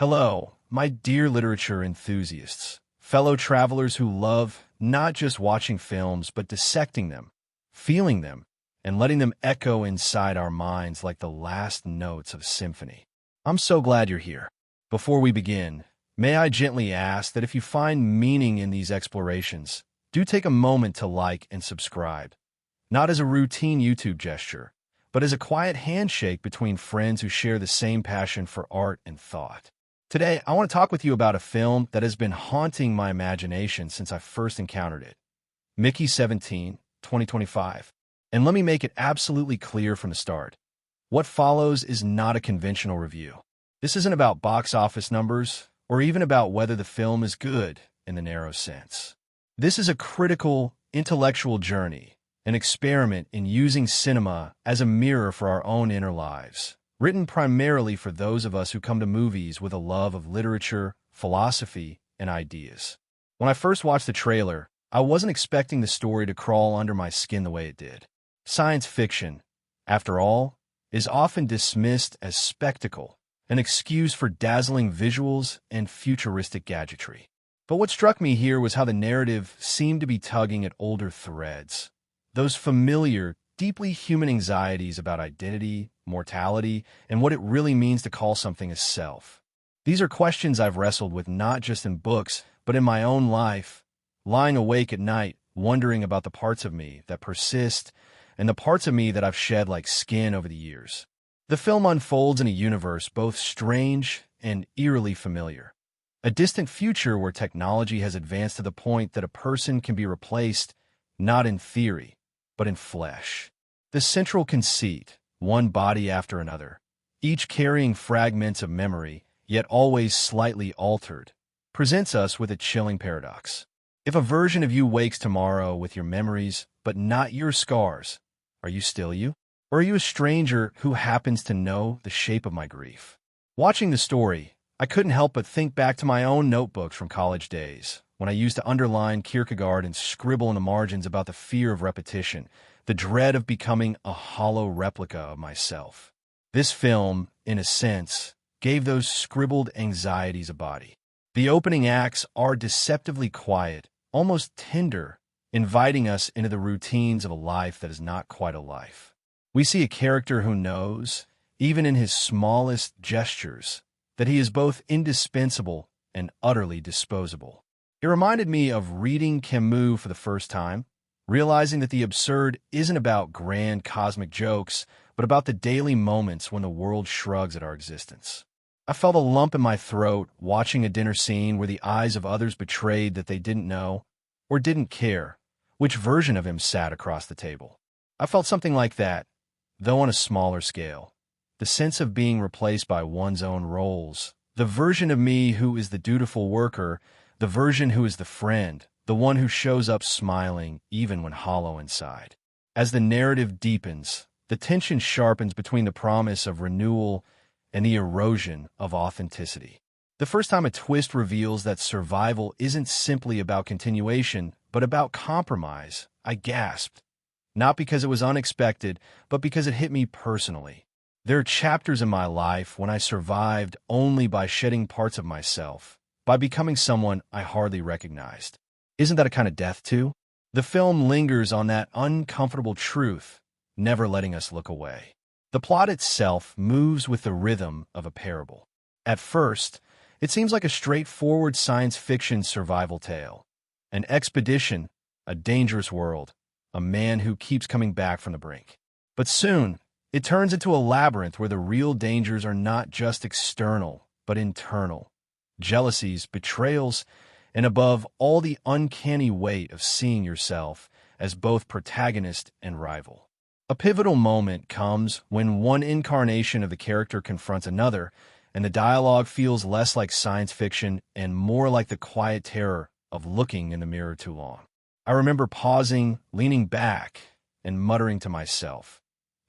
Hello, my dear literature enthusiasts, fellow travelers who love not just watching films but dissecting them, feeling them, and letting them echo inside our minds like the last notes of a symphony. I'm so glad you're here. Before we begin, may I gently ask that if you find meaning in these explorations, do take a moment to like and subscribe, not as a routine YouTube gesture, but as a quiet handshake between friends who share the same passion for art and thought. Today, I want to talk with you about a film that has been haunting my imagination since I first encountered it. Mickey 17, 2025. And let me make it absolutely clear from the start. What follows is not a conventional review. This isn't about box office numbers, or even about whether the film is good in the narrow sense. This is a critical, intellectual journey, an experiment in using cinema as a mirror for our own inner lives, written primarily for those of us who come to movies with a love of literature, philosophy, and ideas. When I first watched the trailer, I wasn't expecting the story to crawl under my skin the way it did. Science fiction, after all, is often dismissed as spectacle, an excuse for dazzling visuals and futuristic gadgetry. But what struck me here was how the narrative seemed to be tugging at older threads. Those familiar, deeply human anxieties about identity, mortality, and what it really means to call something a self. These are questions I've wrestled with not just in books, but in my own life, lying awake at night, wondering about the parts of me that persist and the parts of me that I've shed like skin over the years. The film unfolds in a universe both strange and eerily familiar. A distant future where technology has advanced to the point that a person can be replaced not in theory, but in flesh. The central conceit, one body after another, each carrying fragments of memory, yet always slightly altered, presents us with a chilling paradox. If a version of you wakes tomorrow with your memories, but not your scars, are you still you? Or are you a stranger who happens to know the shape of my grief? Watching the story, I couldn't help but think back to my own notebooks from college days, when I used to underline Kierkegaard and scribble in the margins about the fear of repetition, the dread of becoming a hollow replica of myself. This film, in a sense, gave those scribbled anxieties a body. The opening acts are deceptively quiet, almost tender, inviting us into the routines of a life that is not quite a life. We see a character who knows, even in his smallest gestures, that he is both indispensable and utterly disposable. It reminded me of reading Camus for the first time, realizing that the absurd isn't about grand cosmic jokes, but about the daily moments when the world shrugs at our existence. I felt a lump in my throat watching a dinner scene where the eyes of others betrayed that they didn't know, or didn't care, which version of him sat across the table. I felt something like that, though on a smaller scale. The sense of being replaced by one's own roles, the version of me who is the dutiful worker, the version who is the friend, the one who shows up smiling even when hollow inside. As the narrative deepens, the tension sharpens between the promise of renewal and the erosion of authenticity. The first time a twist reveals that survival isn't simply about continuation, but about compromise, I gasped. Not because it was unexpected, but because it hit me personally. There are chapters in my life when I survived only by shedding parts of myself, by becoming someone I hardly recognized. Isn't that a kind of death too? The film lingers on that uncomfortable truth, never letting us look away. The plot itself moves with the rhythm of a parable. At first, it seems like a straightforward science fiction survival tale. An expedition, a dangerous world, a man who keeps coming back from the brink. But soon, it turns into a labyrinth where the real dangers are not just external, but internal. Jealousies, betrayals, and above all the uncanny weight of seeing yourself as both protagonist and rival. A pivotal moment comes when one incarnation of the character confronts another, and the dialogue feels less like science fiction and more like the quiet terror of looking in the mirror too long. I remember pausing, leaning back, and muttering to myself,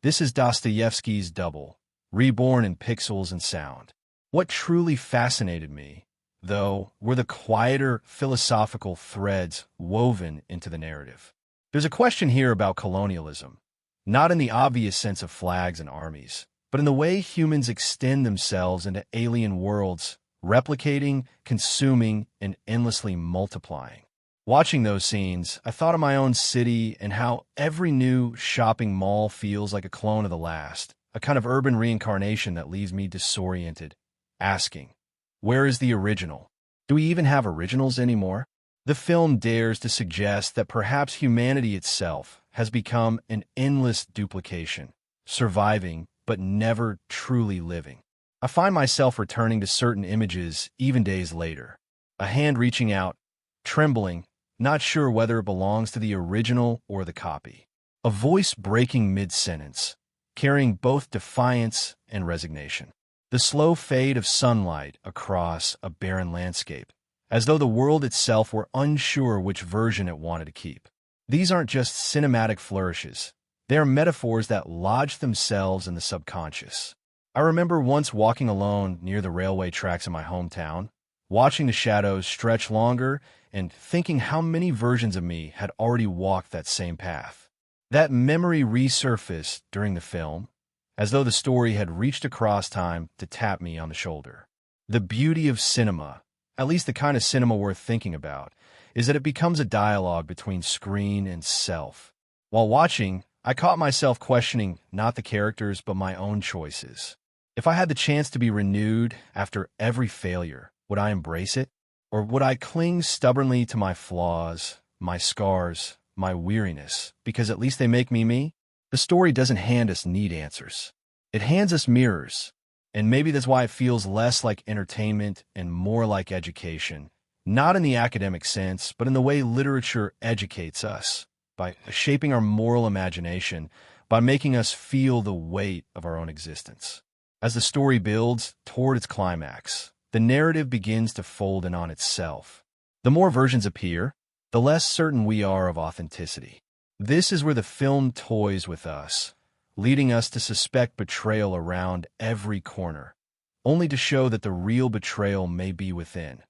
"This is Dostoevsky's Double, reborn in pixels and sound." What truly fascinated me, though, were the quieter philosophical threads woven into the narrative. There's a question here about colonialism, not in the obvious sense of flags and armies, but in the way humans extend themselves into alien worlds replicating, consuming, and endlessly multiplying. Watching those scenes, I thought of my own city and how every new shopping mall feels like a clone of the last, a kind of urban reincarnation that leaves me disoriented, asking, where is the original? Do we even have originals anymore? The film dares to suggest that perhaps humanity itself has become an endless duplication, surviving but never truly living. I find myself returning to certain images even days later, a hand reaching out, trembling, not sure whether it belongs to the original or the copy. A voice breaking mid-sentence, carrying both defiance and resignation. The slow fade of sunlight across a barren landscape, as though the world itself were unsure which version it wanted to keep. These aren't just cinematic flourishes. They are metaphors that lodge themselves in the subconscious. I remember once walking alone near the railway tracks in my hometown, watching the shadows stretch longer and thinking how many versions of me had already walked that same path. That memory resurfaced during the film, as though the story had reached across time to tap me on the shoulder. The beauty of cinema, at least the kind of cinema worth thinking about, is that it becomes a dialogue between screen and self. While watching, I caught myself questioning not the characters but my own choices. If I had the chance to be renewed after every failure, would I embrace it? Or would I cling stubbornly to my flaws, my scars, my weariness, because at least they make me me? The story doesn't hand us neat answers. It hands us mirrors. And maybe that's why it feels less like entertainment and more like education. Not in the academic sense, but in the way literature educates us, by shaping our moral imagination, by making us feel the weight of our own existence. As the story builds toward its climax, the narrative begins to fold in on itself. The more versions appear, the less certain we are of authenticity. This is where the film toys with us, leading us to suspect betrayal around every corner, only to show that the real betrayal may be within.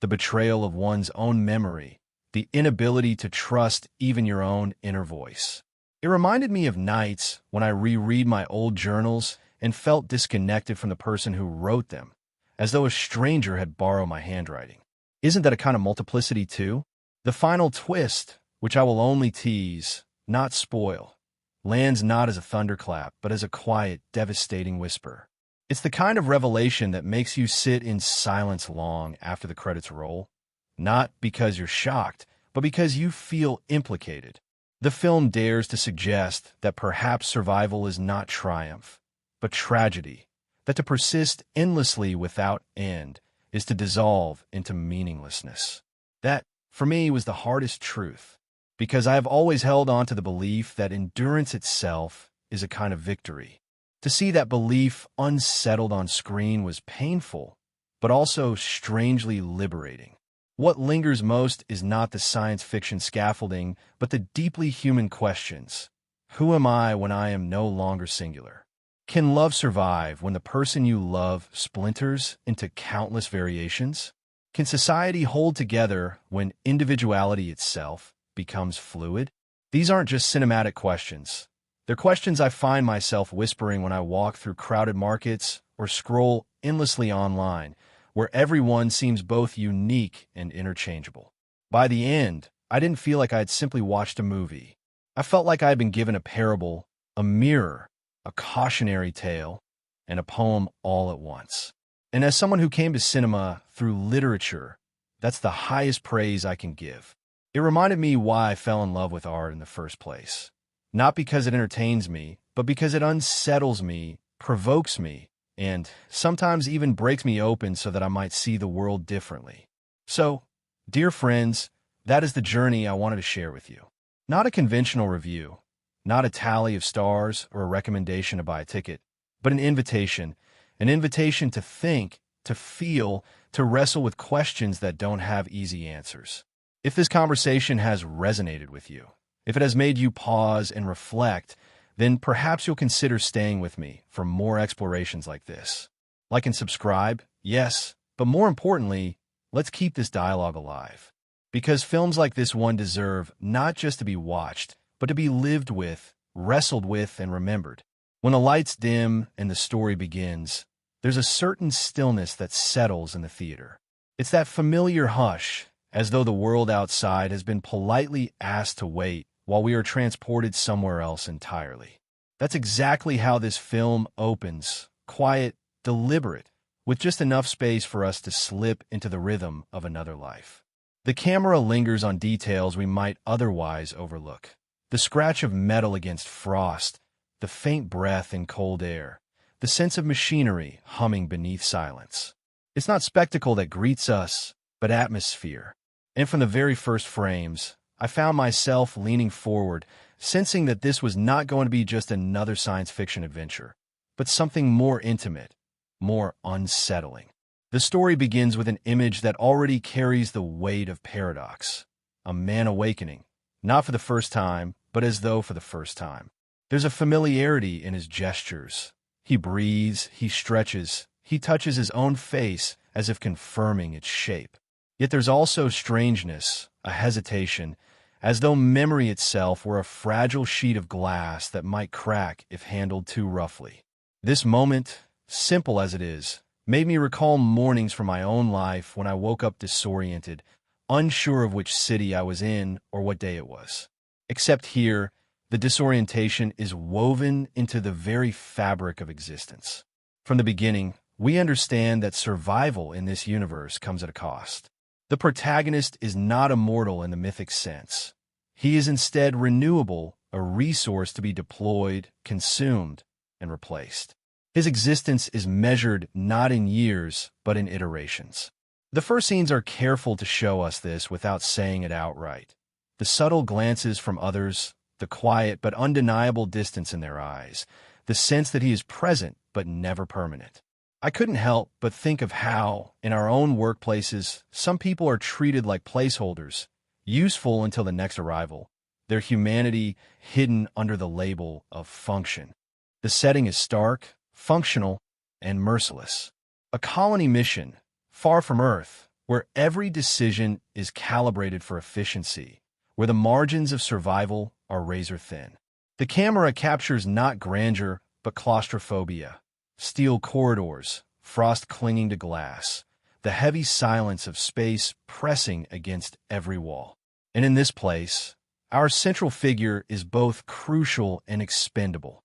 The betrayal of one's own memory, the inability to trust even your own inner voice. It reminded me of nights when I reread my old journals and felt disconnected from the person who wrote them, as though a stranger had borrowed my handwriting. Isn't that a kind of multiplicity too? The final twist, which I will only tease, not spoil, lands not as a thunderclap, but as a quiet, devastating whisper. It's the kind of revelation that makes you sit in silence long after the credits roll, not because you're shocked, but because you feel implicated. The film dares to suggest that perhaps survival is not triumph, but tragedy, that to persist endlessly without end is to dissolve into meaninglessness. That, for me, was the hardest truth, because I have always held on to the belief that endurance itself is a kind of victory. To see that belief unsettled on screen was painful, but also strangely liberating. What lingers most is not the science fiction scaffolding, but the deeply human questions. Who am I when I am no longer singular? Can love survive when the person you love splinters into countless variations? Can society hold together when individuality itself becomes fluid? These aren't just cinematic questions. They're questions I find myself whispering when I walk through crowded markets or scroll endlessly online, where everyone seems both unique and interchangeable. By the end, I didn't feel like I had simply watched a movie. I felt like I had been given a parable, a mirror, a cautionary tale, and a poem all at once. And as someone who came to cinema through literature, that's the highest praise I can give. It reminded me why I fell in love with art in the first place. Not because it entertains me, but because it unsettles me, provokes me, and sometimes even breaks me open so that I might see the world differently. So, dear friends, that is the journey I wanted to share with you. Not a conventional review, not a tally of stars or a recommendation to buy a ticket, but an invitation to think, to feel, to wrestle with questions that don't have easy answers. If this conversation has resonated with you, if it has made you pause and reflect, then perhaps you'll consider staying with me for more explorations like this. Like and subscribe, yes, but more importantly, let's keep this dialogue alive. Because films like this one deserve not just to be watched, but to be lived with, wrestled with, and remembered. When the lights dim and the story begins, There's a certain stillness that settles in the theater. It's that familiar hush, as though the world outside has been politely asked to wait while we are transported somewhere else entirely. That's exactly how this film opens, quiet, deliberate, with just enough space for us to slip into the rhythm of another life. The camera lingers on details we might otherwise overlook. The scratch of metal against frost, the faint breath in cold air, the sense of machinery humming beneath silence. It's not spectacle that greets us, but atmosphere. And from the very first frames, I found myself leaning forward, sensing that this was not going to be just another science fiction adventure, but something more intimate, more unsettling. The story begins with an image that already carries the weight of paradox. A man awakening, not for the first time, but as though for the first time. There's a familiarity in his gestures. He breathes, he stretches, he touches his own face as if confirming its shape. Yet there's also strangeness, a hesitation, as though memory itself were a fragile sheet of glass that might crack if handled too roughly. This moment, simple as it is, made me recall mornings from my own life when I woke up disoriented, unsure of which city I was in or what day it was. Except here, the disorientation is woven into the very fabric of existence. From the beginning, we understand that survival in this universe comes at a cost. The protagonist is not immortal in the mythic sense. He is instead renewable, a resource to be deployed, consumed, and replaced. His existence is measured not in years, but in iterations. The first scenes are careful to show us this without saying it outright. The subtle glances from others, the quiet but undeniable distance in their eyes, the sense that he is present but never permanent. I couldn't help but think of how, in our own workplaces, some people are treated like placeholders, useful until the next arrival, their humanity hidden under the label of function. The setting is stark, functional, and merciless. A colony mission, far from Earth, where every decision is calibrated for efficiency, where the margins of survival are razor thin. The camera captures not grandeur, but claustrophobia. Steel corridors, frost clinging to glass, the heavy silence of space pressing against every wall. And in this place, our central figure is both crucial and expendable,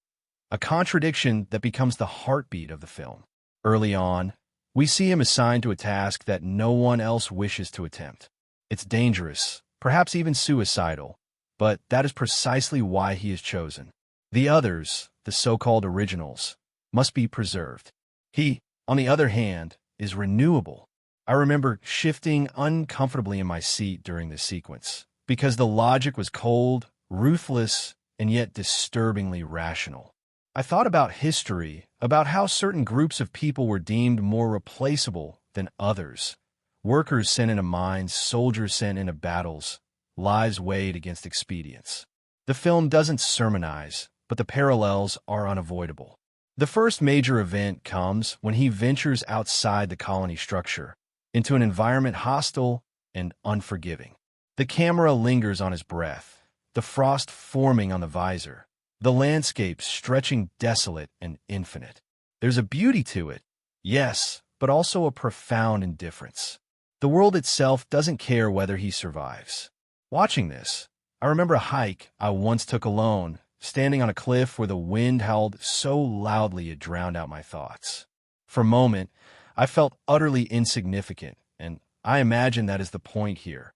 a contradiction that becomes the heartbeat of the film. Early on, we see him assigned to a task that no one else wishes to attempt. It's dangerous, perhaps even suicidal, but that is precisely why he is chosen. The others, the so-called originals, must be preserved. He, on the other hand, is renewable. I remember shifting uncomfortably in my seat during this sequence, because the logic was cold, ruthless, and yet disturbingly rational. I thought about history, about how certain groups of people were deemed more replaceable than others. Workers sent into mines, soldiers sent into battles, lives weighed against expedience. The film doesn't sermonize, but the parallels are unavoidable. The first major event comes when he ventures outside the colony structure, into an environment hostile and unforgiving. The camera lingers on his breath, the frost forming on the visor, the landscape stretching desolate and infinite. There's a beauty to it, yes, but also a profound indifference. The world itself doesn't care whether he survives. Watching this, I remember a hike I once took alone, standing on a cliff where the wind howled so loudly it drowned out my thoughts. For a moment, I felt utterly insignificant, and I imagine that is the point here.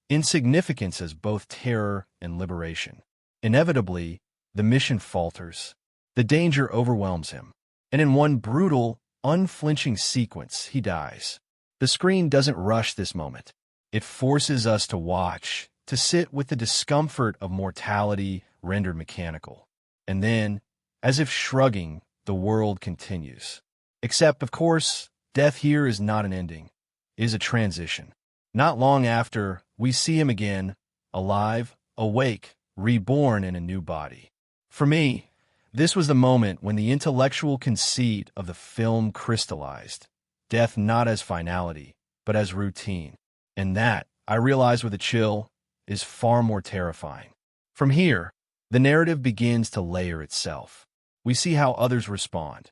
Insignificance as both terror and liberation. Inevitably, the mission falters. The danger overwhelms him. And in one brutal, unflinching sequence, he dies. The screen doesn't rush this moment. It forces us to watch, to sit with the discomfort of mortality rendered mechanical. And then, as if shrugging, the world continues. Except, of course, death here is not an ending. It is a transition. Not long after, we see him again, alive, awake, reborn in a new body. For me, this was the moment when the intellectual conceit of the film crystallized. Death not as finality, but as routine. And that, I realize with a chill, is far more terrifying. From here, the narrative begins to layer itself. We see how others respond.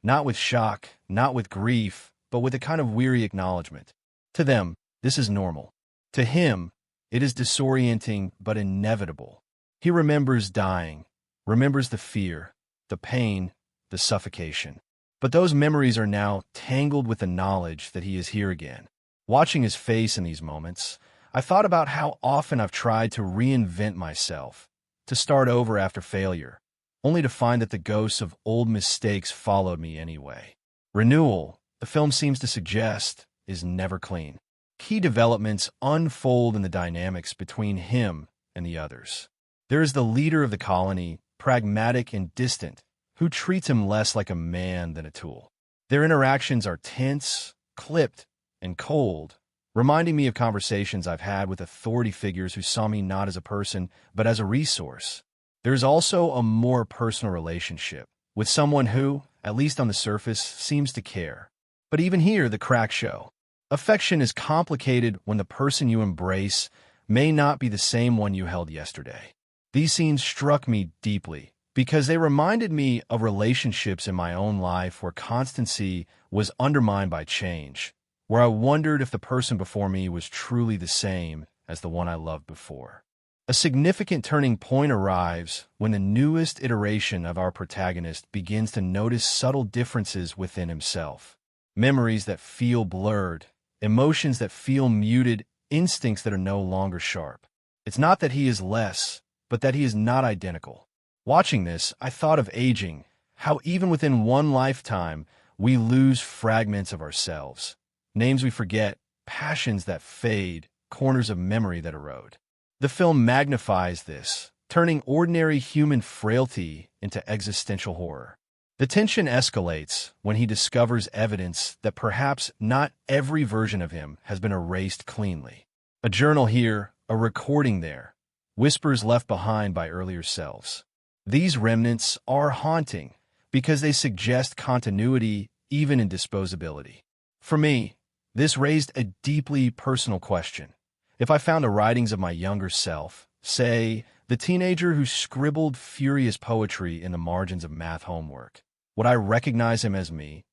not with shock, not with grief, but with a kind of weary acknowledgement. To them, this is normal. To him, it is disorienting but inevitable. He remembers dying, remembers the fear, the pain, the suffocation. But those memories are now tangled with the knowledge that he is here again. Watching his face in these moments, I thought about how often I've tried to reinvent myself, to start over after failure, only to find that the ghosts of old mistakes followed me anyway. Renewal, the film seems to suggest, is never clean. Key developments unfold in the dynamics between him and the others. There is the leader of the colony, pragmatic and distant, who treats him less like a man than a tool. Their interactions are tense, clipped, and cold, reminding me of conversations I've had with authority figures who saw me not as a person, but as a resource. There's also a more personal relationship, with someone who, at least on the surface, seems to care. But even here, the cracks show. Affection is complicated when the person you embrace may not be the same one you held yesterday. These scenes struck me deeply, because they reminded me of relationships in my own life where constancy was undermined by change, where I wondered if the person before me was truly the same as the one I loved before. A significant turning point arrives when the newest iteration of our protagonist begins to notice subtle differences within himself. Memories that feel blurred, emotions that feel muted, instincts that are no longer sharp. It's not that he is less, but that he is not identical. Watching this, I thought of aging, how even within one lifetime, we lose fragments of ourselves. Names we forget, passions that fade, corners of memory that erode. The film magnifies this, turning ordinary human frailty into existential horror. The tension escalates when he discovers evidence that perhaps not every version of him has been erased cleanly. A journal here, a recording there, whispers left behind by earlier selves. These remnants are haunting because they suggest continuity even in disposability. For me, this raised a deeply personal question. If I found the writings of my younger self, say, the teenager who scribbled furious poetry in the margins of math homework, would I recognize him as me,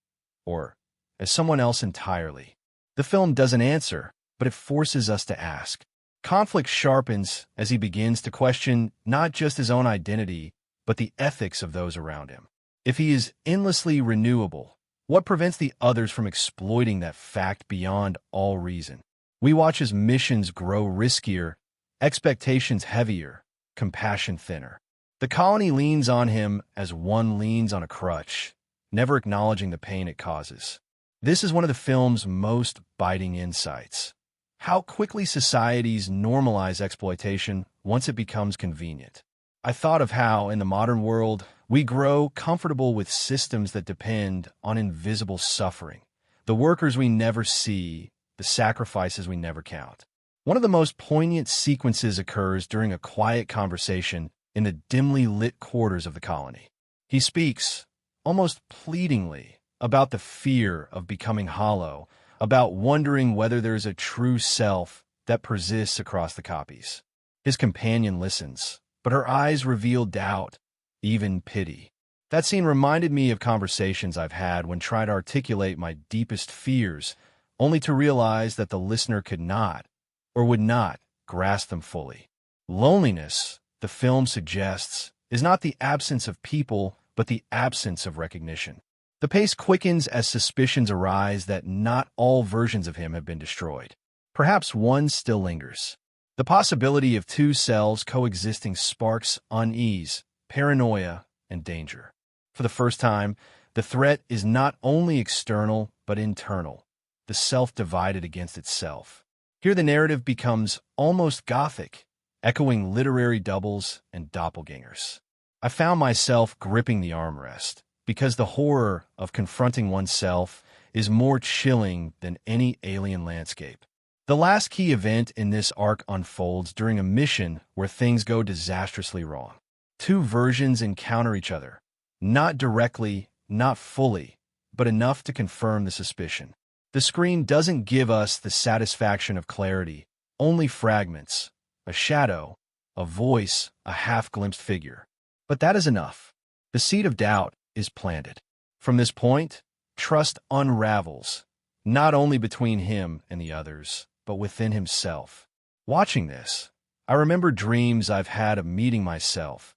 or as someone else entirely? The film doesn't answer, but it forces us to ask. Conflict sharpens as he begins to question not just his own identity, but the ethics of those around him. If he is endlessly renewable, what prevents the others from exploiting that fact beyond all reason? We watch his missions grow riskier, expectations heavier, compassion thinner. The colony leans on him as one leans on a crutch, never acknowledging the pain it causes. This is one of the film's most biting insights. How quickly societies normalize exploitation once it becomes convenient. I thought of how, in the modern world, we grow comfortable with systems that depend on invisible suffering, the workers we never see, the sacrifices we never count. One of the most poignant sequences occurs during a quiet conversation in the dimly lit quarters of the colony. He speaks, almost pleadingly, about the fear of becoming hollow, about wondering whether there's a true self that persists across the copies. His companion listens, but her eyes reveal doubt, even pity. That scene reminded me of conversations I've had when trying to articulate my deepest fears, only to realize that the listener could not, or would not, grasp them fully. Loneliness, the film suggests, is not the absence of people, but the absence of recognition. The pace quickens as suspicions arise that not all versions of him have been destroyed. Perhaps one still lingers. The possibility of two selves coexisting sparks unease, paranoia, and danger. For the first time, the threat is not only external, but internal. The self divided against itself. Here the narrative becomes almost gothic, echoing literary doubles and doppelgangers. I found myself gripping the armrest, because the horror of confronting oneself is more chilling than any alien landscape. The last key event in this arc unfolds during a mission where things go disastrously wrong. Two versions encounter each other, not directly, not fully, but enough to confirm the suspicion. The screen doesn't give us the satisfaction of clarity, only fragments, a shadow, a voice, a half-glimpsed figure. But that is enough. The seed of doubt is planted. From this point, trust unravels, not only between him and the others, but within himself. Watching this, I remember dreams I've had of meeting myself,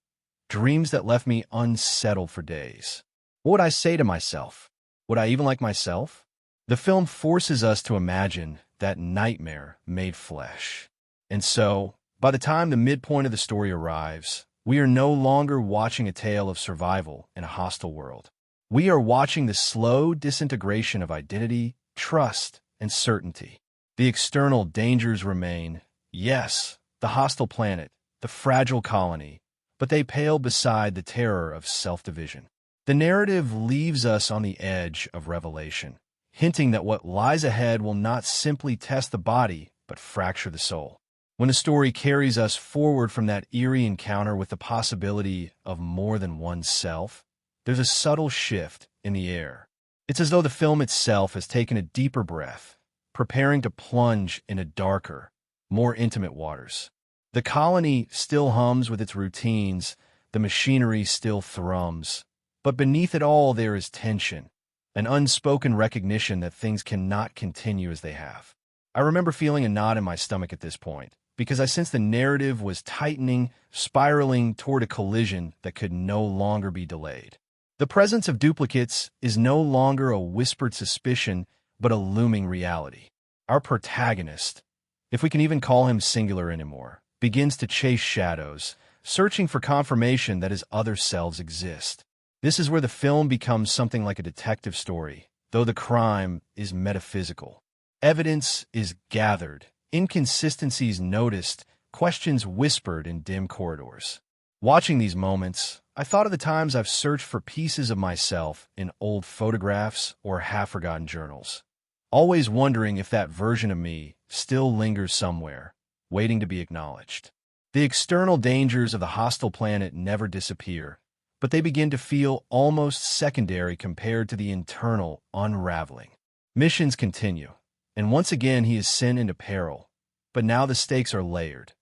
dreams that left me unsettled for days. What would I say to myself? Would I even like myself? The film forces us to imagine that nightmare made flesh. And so, by the time the midpoint of the story arrives, we are no longer watching a tale of survival in a hostile world. We are watching the slow disintegration of identity, trust, and certainty. The external dangers remain, yes, the hostile planet, the fragile colony, but they pale beside the terror of self-division. The narrative leaves us on the edge of revelation, hinting that what lies ahead will not simply test the body, but fracture the soul. When the story carries us forward from that eerie encounter with the possibility of more than oneself, there's a subtle shift in the air. It's as though the film itself has taken a deeper breath, preparing to plunge into darker, more intimate waters. The colony still hums with its routines, the machinery still thrums, but beneath it all there is tension, an unspoken recognition that things cannot continue as they have. I remember feeling a knot in my stomach at this point, because I sensed the narrative was tightening, spiraling toward a collision that could no longer be delayed. The presence of duplicates is no longer a whispered suspicion, but a looming reality. Our protagonist, if we can even call him singular anymore, begins to chase shadows, searching for confirmation that his other selves exist. This is where the film becomes something like a detective story, though the crime is metaphysical. Evidence is gathered, inconsistencies noticed, questions whispered in dim corridors. Watching these moments, I thought of the times I've searched for pieces of myself in old photographs or half-forgotten journals, always wondering if that version of me still lingers somewhere, waiting to be acknowledged. The external dangers of the hostile planet never disappear, but they begin to feel almost secondary compared to the internal unraveling. Missions continue, and once again he is sent into peril, but now the stakes are layered.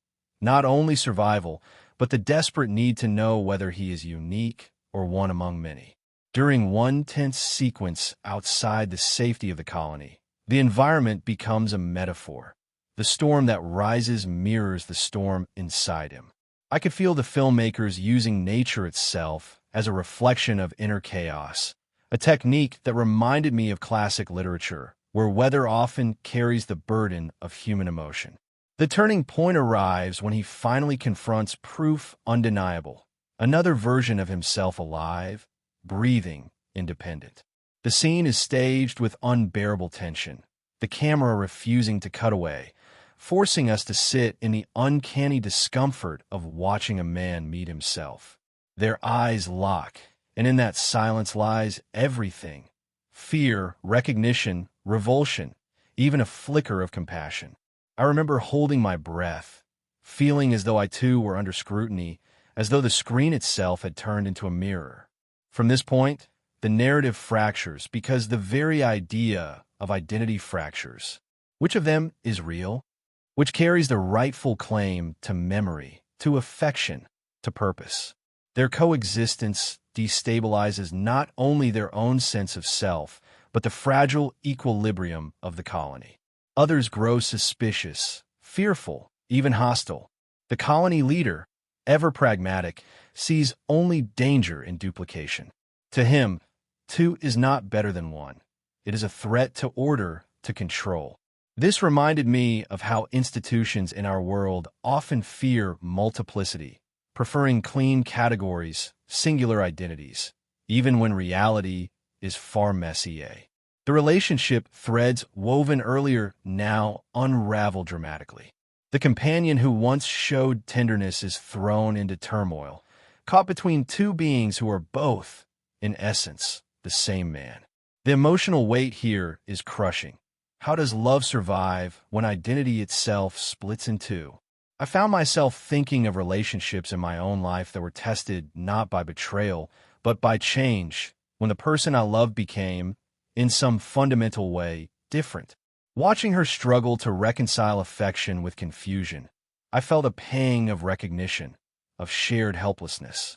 Not only survival, but the desperate need to know whether he is unique or one among many. During one tense sequence outside the safety of the colony, the environment becomes a metaphor. The storm that rises mirrors the storm inside him. I could feel the filmmakers using nature itself as a reflection of inner chaos, a technique that reminded me of classic literature, where weather often carries the burden of human emotion. The turning point arrives when he finally confronts proof undeniable, another version of himself alive, breathing, independent. The scene is staged with unbearable tension, the camera refusing to cut away, forcing us to sit in the uncanny discomfort of watching a man meet himself. Their eyes lock, and in that silence lies everything: fear, recognition, revulsion, even a flicker of compassion. I remember holding my breath, feeling as though I too were under scrutiny, as though the screen itself had turned into a mirror. From this point, the narrative fractures because the very idea of identity fractures. Which of them is real? Which carries the rightful claim to memory, to affection, to purpose? Their coexistence destabilizes not only their own sense of self, but the fragile equilibrium of the colony. Others grow suspicious, fearful, even hostile. The colony leader, ever pragmatic, sees only danger in duplication. To him, two is not better than one. It is a threat to order, to control. This reminded me of how institutions in our world often fear multiplicity, preferring clean categories, singular identities, even when reality is far messier. The relationship threads woven earlier now unravel dramatically. The companion who once showed tenderness is thrown into turmoil, caught between two beings who are both, in essence, the same man. The emotional weight here is crushing. How does love survive when identity itself splits in two? I found myself thinking of relationships in my own life that were tested not by betrayal, but by change, when the person I loved became, in some fundamental way, different. Watching her struggle to reconcile affection with confusion, I felt a pang of recognition, of shared helplessness.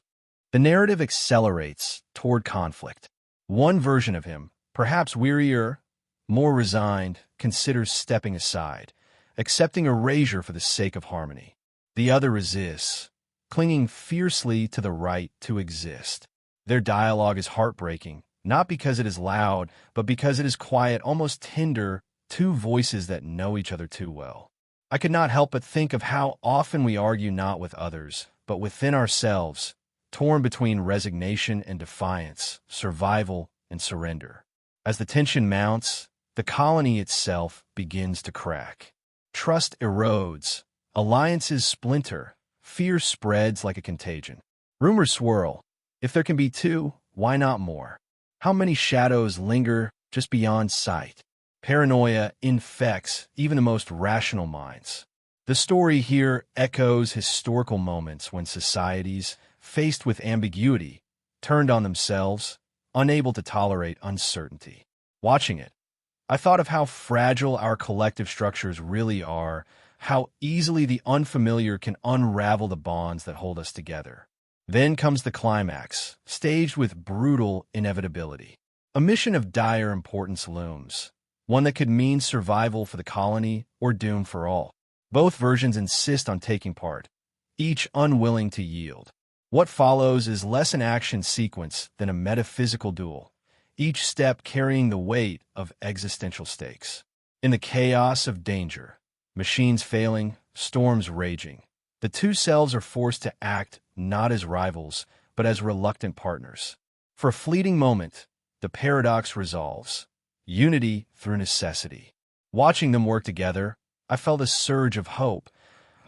The narrative accelerates toward conflict. One version of him, perhaps wearier, more resigned, considers stepping aside, accepting erasure for the sake of harmony. The other resists, clinging fiercely to the right to exist. Their dialogue is heartbreaking, not because it is loud, but because it is quiet, almost tender, two voices that know each other too well. I could not help but think of how often we argue not with others, but within ourselves, torn between resignation and defiance, survival and surrender. As the tension mounts, the colony itself begins to crack. Trust erodes, alliances splinter, fear spreads like a contagion. Rumors swirl. If there can be two, why not more? How many shadows linger just beyond sight? Paranoia infects even the most rational minds. The story here echoes historical moments when societies, faced with ambiguity, turned on themselves, unable to tolerate uncertainty. Watching it, I thought of how fragile our collective structures really are, how easily the unfamiliar can unravel the bonds that hold us together. Then comes the climax, staged with brutal inevitability. A mission of dire importance looms, one that could mean survival for the colony or doom for all. Both versions insist on taking part, each unwilling to yield. What follows is less an action sequence than a metaphysical duel, each step carrying the weight of existential stakes. In the chaos of danger, machines failing, storms raging, the two selves are forced to act not as rivals, but as reluctant partners. For a fleeting moment, the paradox resolves, unity through necessity. Watching them work together, I felt a surge of hope,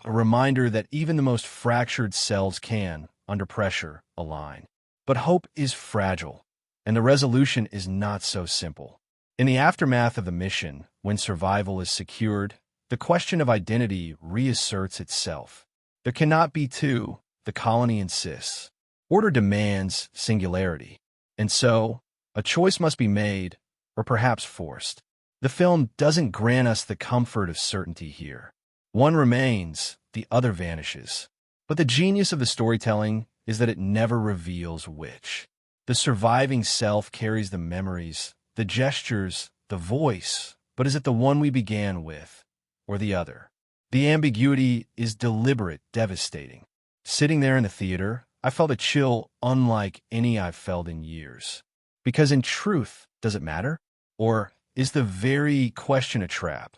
a reminder that even the most fractured selves can, under pressure, align. But hope is fragile, and the resolution is not so simple. In the aftermath of the mission, when survival is secured, the question of identity reasserts itself. There cannot be two, the colony insists. Order demands singularity. And so, a choice must be made, or perhaps forced. The film doesn't grant us the comfort of certainty here. One remains, the other vanishes. But the genius of the storytelling is that it never reveals which. The surviving self carries the memories, the gestures, the voice, but is it the one we began with, or the other? The ambiguity is deliberate, devastating. Sitting there in the theater, I felt a chill unlike any I've felt in years. Because in truth, does it matter? Or is the very question a trap?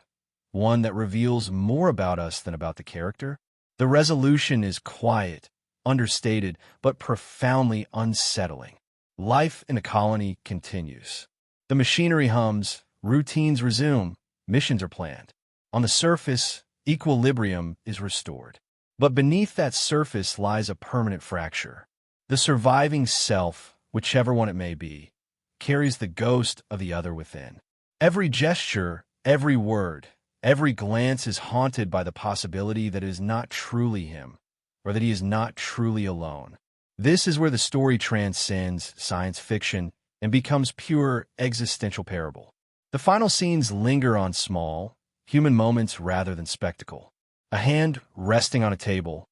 One that reveals more about us than about the character? The resolution is quiet, understated, but profoundly unsettling. Life in a colony continues. The machinery hums, routines resume, missions are planned. On the surface, equilibrium is restored. But beneath that surface lies a permanent fracture. The surviving self, whichever one it may be, carries the ghost of the other within. Every gesture, every word, every glance is haunted by the possibility that it is not truly him, or that he is not truly alone. This is where the story transcends science fiction and becomes pure existential parable. The final scenes linger on small, human moments rather than spectacle. A hand resting on a table,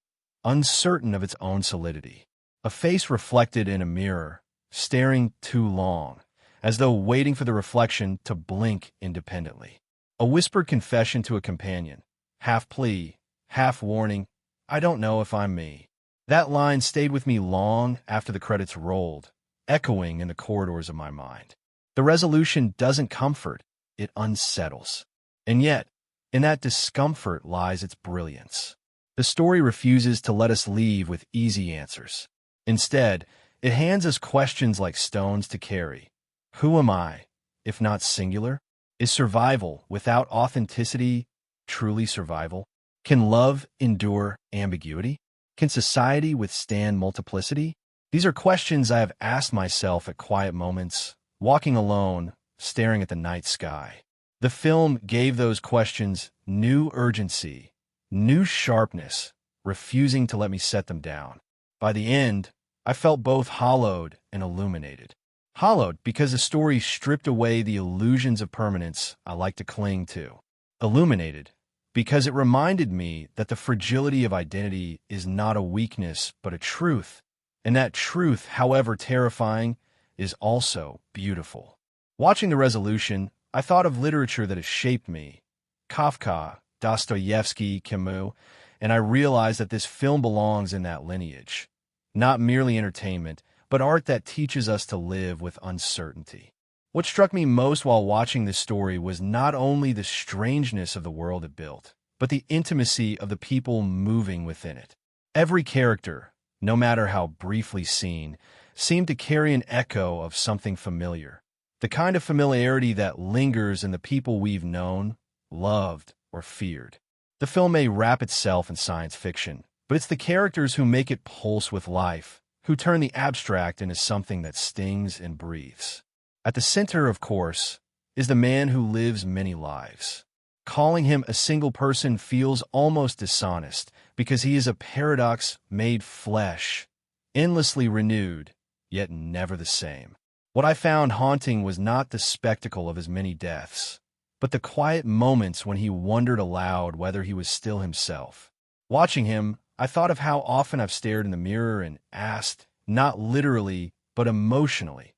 uncertain of its own solidity. A face reflected in a mirror, staring too long, as though waiting for the reflection to blink independently. A whispered confession to a companion, half plea, half warning, I don't know if I'm me. That line stayed with me long after the credits rolled, echoing in the corridors of my mind. The resolution doesn't comfort, it unsettles. And yet, in that discomfort lies its brilliance. The story refuses to let us leave with easy answers. Instead, it hands us questions like stones to carry. Who am I, if not singular? Is survival without authenticity truly survival? Can love endure ambiguity? Can society withstand multiplicity? These are questions I have asked myself at quiet moments, walking alone, staring at the night sky. The film gave those questions new urgency, new sharpness, refusing to let me set them down. By the end, I felt both hollowed and illuminated. Hollowed because the story stripped away the illusions of permanence I like to cling to. Illuminated because it reminded me that the fragility of identity is not a weakness but a truth, and that truth, however terrifying, is also beautiful. Watching the resolution, I thought of literature that has shaped me. Kafka, Dostoevsky, Camus, and I realized that this film belongs in that lineage. Not merely entertainment, but art that teaches us to live with uncertainty. What struck me most while watching this story was not only the strangeness of the world it built, but the intimacy of the people moving within it. Every character, no matter how briefly seen, seemed to carry an echo of something familiar. The kind of familiarity that lingers in the people we've known, loved, or feared. The film may wrap itself in science fiction, but it's the characters who make it pulse with life, who turn the abstract into something that stings and breathes. At the center, of course, is the man who lives many lives. Calling him a single person feels almost dishonest, because he is a paradox made flesh, endlessly renewed, yet never the same. What I found haunting was not the spectacle of his many deaths, but the quiet moments when he wondered aloud whether he was still himself. Watching him, I thought of how often I've stared in the mirror and asked, not literally, but emotionally,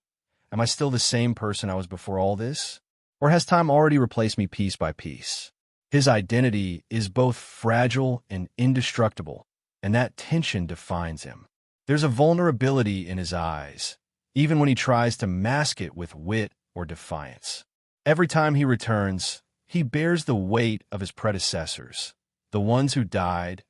am I still the same person I was before all this? Or has time already replaced me piece by piece? His identity is both fragile and indestructible, and that tension defines him. There's a vulnerability in his eyes, even when he tries to mask it with wit or defiance. Every time he returns, he bears the weight of his predecessors, the ones who died,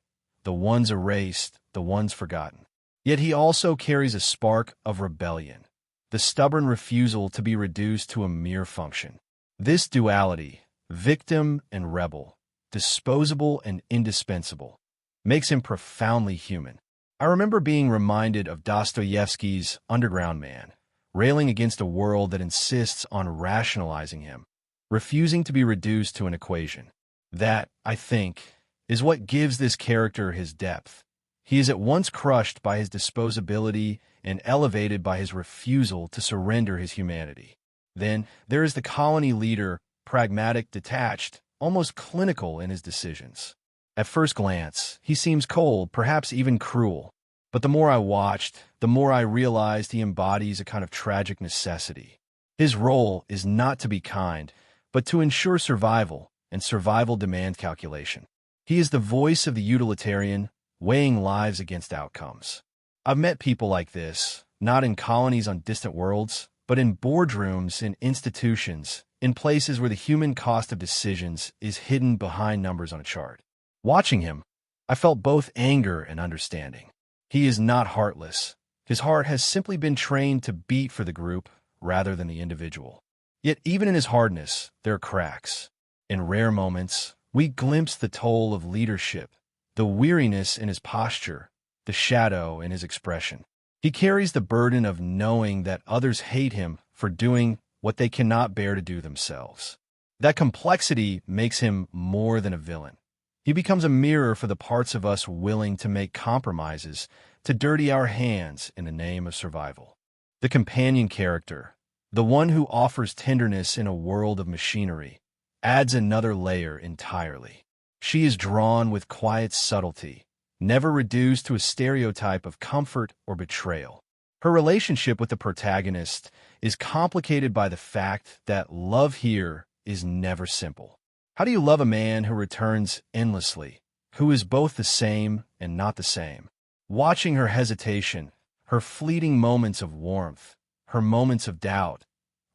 the ones erased, the ones forgotten. Yet he also carries a spark of rebellion, the stubborn refusal to be reduced to a mere function. This duality, victim and rebel, disposable and indispensable, makes him profoundly human. I remember being reminded of Dostoevsky's Underground Man, railing against a world that insists on rationalizing him, refusing to be reduced to an equation. That, I think, is what gives this character his depth. He is at once crushed by his disposability and elevated by his refusal to surrender his humanity. Then there is the colony leader, pragmatic, detached, almost clinical in his decisions. At first glance, he seems cold, perhaps even cruel. But the more I watched, the more I realized he embodies a kind of tragic necessity. His role is not to be kind, but to ensure survival, and survival demands calculation. He is the voice of the utilitarian, weighing lives against outcomes. I've met people like this, not in colonies on distant worlds, but in boardrooms, in institutions, in places where the human cost of decisions is hidden behind numbers on a chart. Watching him, I felt both anger and understanding. He is not heartless. His heart has simply been trained to beat for the group rather than the individual. Yet even in his hardness, there are cracks. In rare moments, we glimpse the toll of leadership, the weariness in his posture, the shadow in his expression. He carries the burden of knowing that others hate him for doing what they cannot bear to do themselves. That complexity makes him more than a villain. He becomes a mirror for the parts of us willing to make compromises, to dirty our hands in the name of survival. The companion character, the one who offers tenderness in a world of machinery, adds another layer entirely. She is drawn with quiet subtlety, never reduced to a stereotype of comfort or betrayal. Her relationship with the protagonist is complicated by the fact that love here is never simple. How do you love a man who returns endlessly, who is both the same and not the same? Watching her hesitation, her fleeting moments of warmth, her moments of doubt,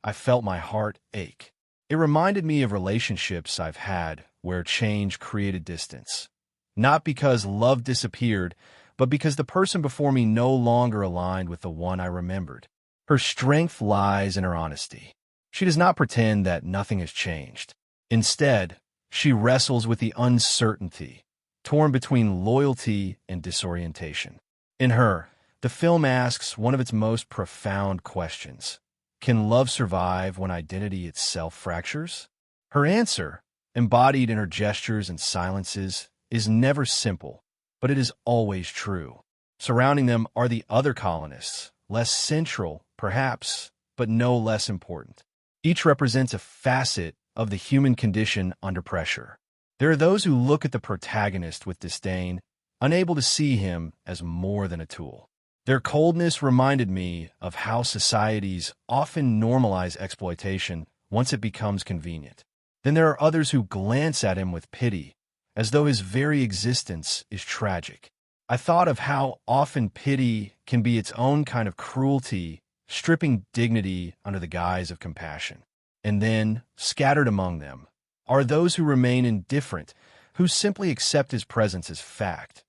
I felt my heart ache. It reminded me of relationships I've had where change created distance. Not because love disappeared, but because the person before me no longer aligned with the one I remembered. Her strength lies in her honesty. She does not pretend that nothing has changed. Instead, she wrestles with the uncertainty, torn between loyalty and disorientation. In her, the film asks one of its most profound questions. Can love survive when identity itself fractures? Her answer, embodied in her gestures and silences, is never simple, but it is always true. Surrounding them are the other colonists, less central, perhaps, but no less important. Each represents a facet of the human condition under pressure. There are those who look at the protagonist with disdain, unable to see him as more than a tool. Their coldness reminded me of how societies often normalize exploitation once it becomes convenient. Then there are others who glance at him with pity, as though his very existence is tragic. I thought of how often pity can be its own kind of cruelty, stripping dignity under the guise of compassion. And then, scattered among them, are those who remain indifferent, who simply accept his presence as fact.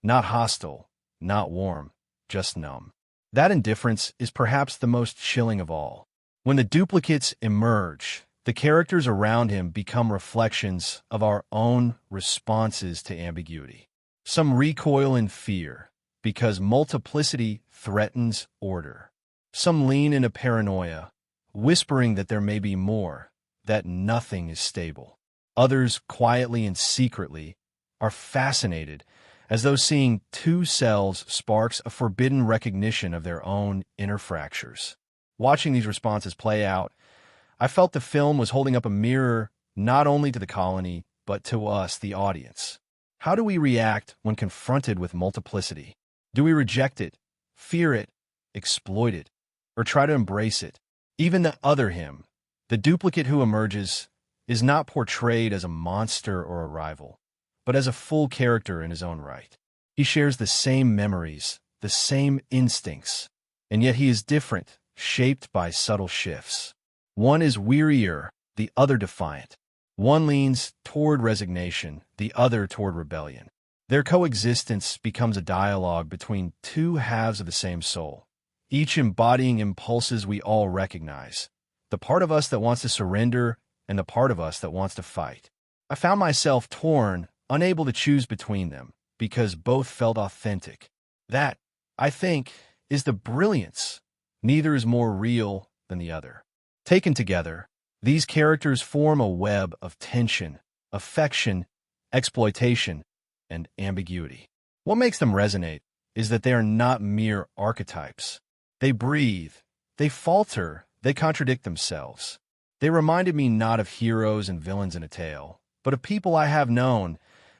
Not hostile, not warm, just numb. That indifference is perhaps the most chilling of all. When the duplicates emerge, the characters around him become reflections of our own responses to ambiguity. Some recoil in fear, because multiplicity threatens order. Some lean into paranoia, whispering that there may be more, that nothing is stable. Others, quietly and secretly, are fascinated, as though seeing two cells sparks a forbidden recognition of their own inner fractures. Watching these responses play out, I felt the film was holding up a mirror not only to the colony, but to us, the audience. How do we react when confronted with multiplicity? Do we reject it, fear it, exploit it, or try to embrace it? Even the other him, the duplicate who emerges, is not portrayed as a monster or a rival, but as a full character in his own right. He shares the same memories, the same instincts, and yet he is different, shaped by subtle shifts. One is wearier, the other defiant. One leans toward resignation, the other toward rebellion. Their coexistence becomes a dialogue between two halves of the same soul, each embodying impulses we all recognize, the part of us that wants to surrender and the part of us that wants to fight. I found myself torn, unable to choose between them, because both felt authentic. That, I think, is the brilliance. Neither is more real than the other. Taken together, these characters form a web of tension, affection, exploitation, and ambiguity. What makes them resonate is that they are not mere archetypes. They breathe, they falter, they contradict themselves. They reminded me not of heroes and villains in a tale, but of people I have known,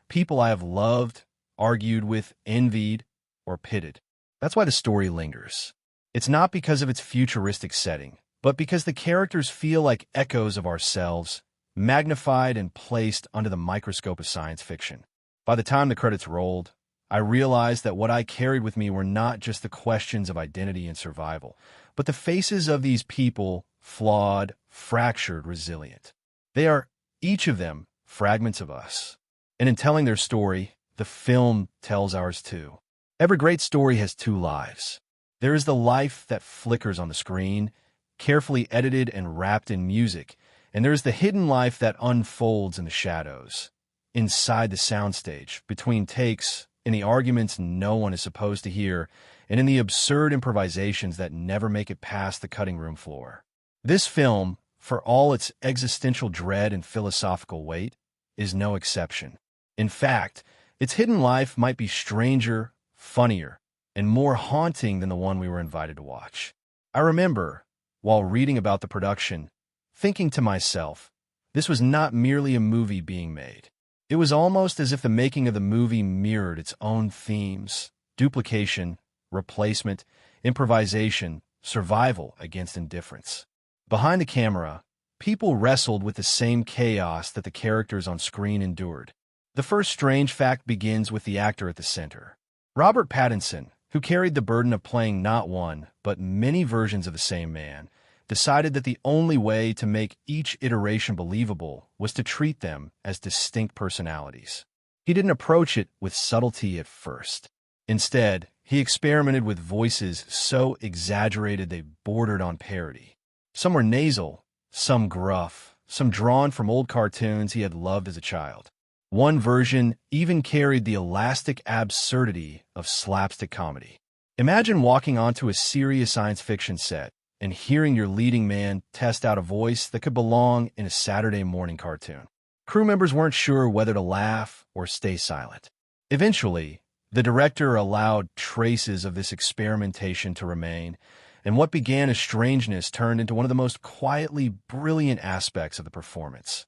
people I have loved, argued with, envied, or pitted. That's why the story lingers. It's not because of its futuristic setting, but because the characters feel like echoes of ourselves, magnified and placed under the microscope of science fiction. By the time the credits rolled, I realized that what I carried with me were not just the questions of identity and survival, but the faces of these people, flawed, fractured, resilient. They are, each of them, fragments of us. And in telling their story, the film tells ours too. Every great story has two lives. There is the life that flickers on the screen, carefully edited and wrapped in music, and there is the hidden life that unfolds in the shadows, inside the soundstage, between takes, in the arguments no one is supposed to hear, and in the absurd improvisations that never make it past the cutting room floor. This film, for all its existential dread and philosophical weight, is no exception. In fact, its hidden life might be stranger, funnier, and more haunting than the one we were invited to watch. I remember, while reading about the production, thinking to myself, this was not merely a movie being made. It was almost as if the making of the movie mirrored its own themes: duplication, replacement, improvisation, survival against indifference. Behind the camera, people wrestled with the same chaos that the characters on screen endured. The first strange fact begins with the actor at the center. Robert Pattinson, who carried the burden of playing not one, but many versions of the same man, decided that the only way to make each iteration believable was to treat them as distinct personalities. He didn't approach it with subtlety at first. Instead, he experimented with voices so exaggerated they bordered on parody. Some were nasal, some gruff, some drawn from old cartoons he had loved as a child. One version even carried the elastic absurdity of slapstick comedy. Imagine walking onto a serious science fiction set and hearing your leading man test out a voice that could belong in a Saturday morning cartoon. Crew members weren't sure whether to laugh or stay silent. Eventually, the director allowed traces of this experimentation to remain, and what began as strangeness turned into one of the most quietly brilliant aspects of the performance.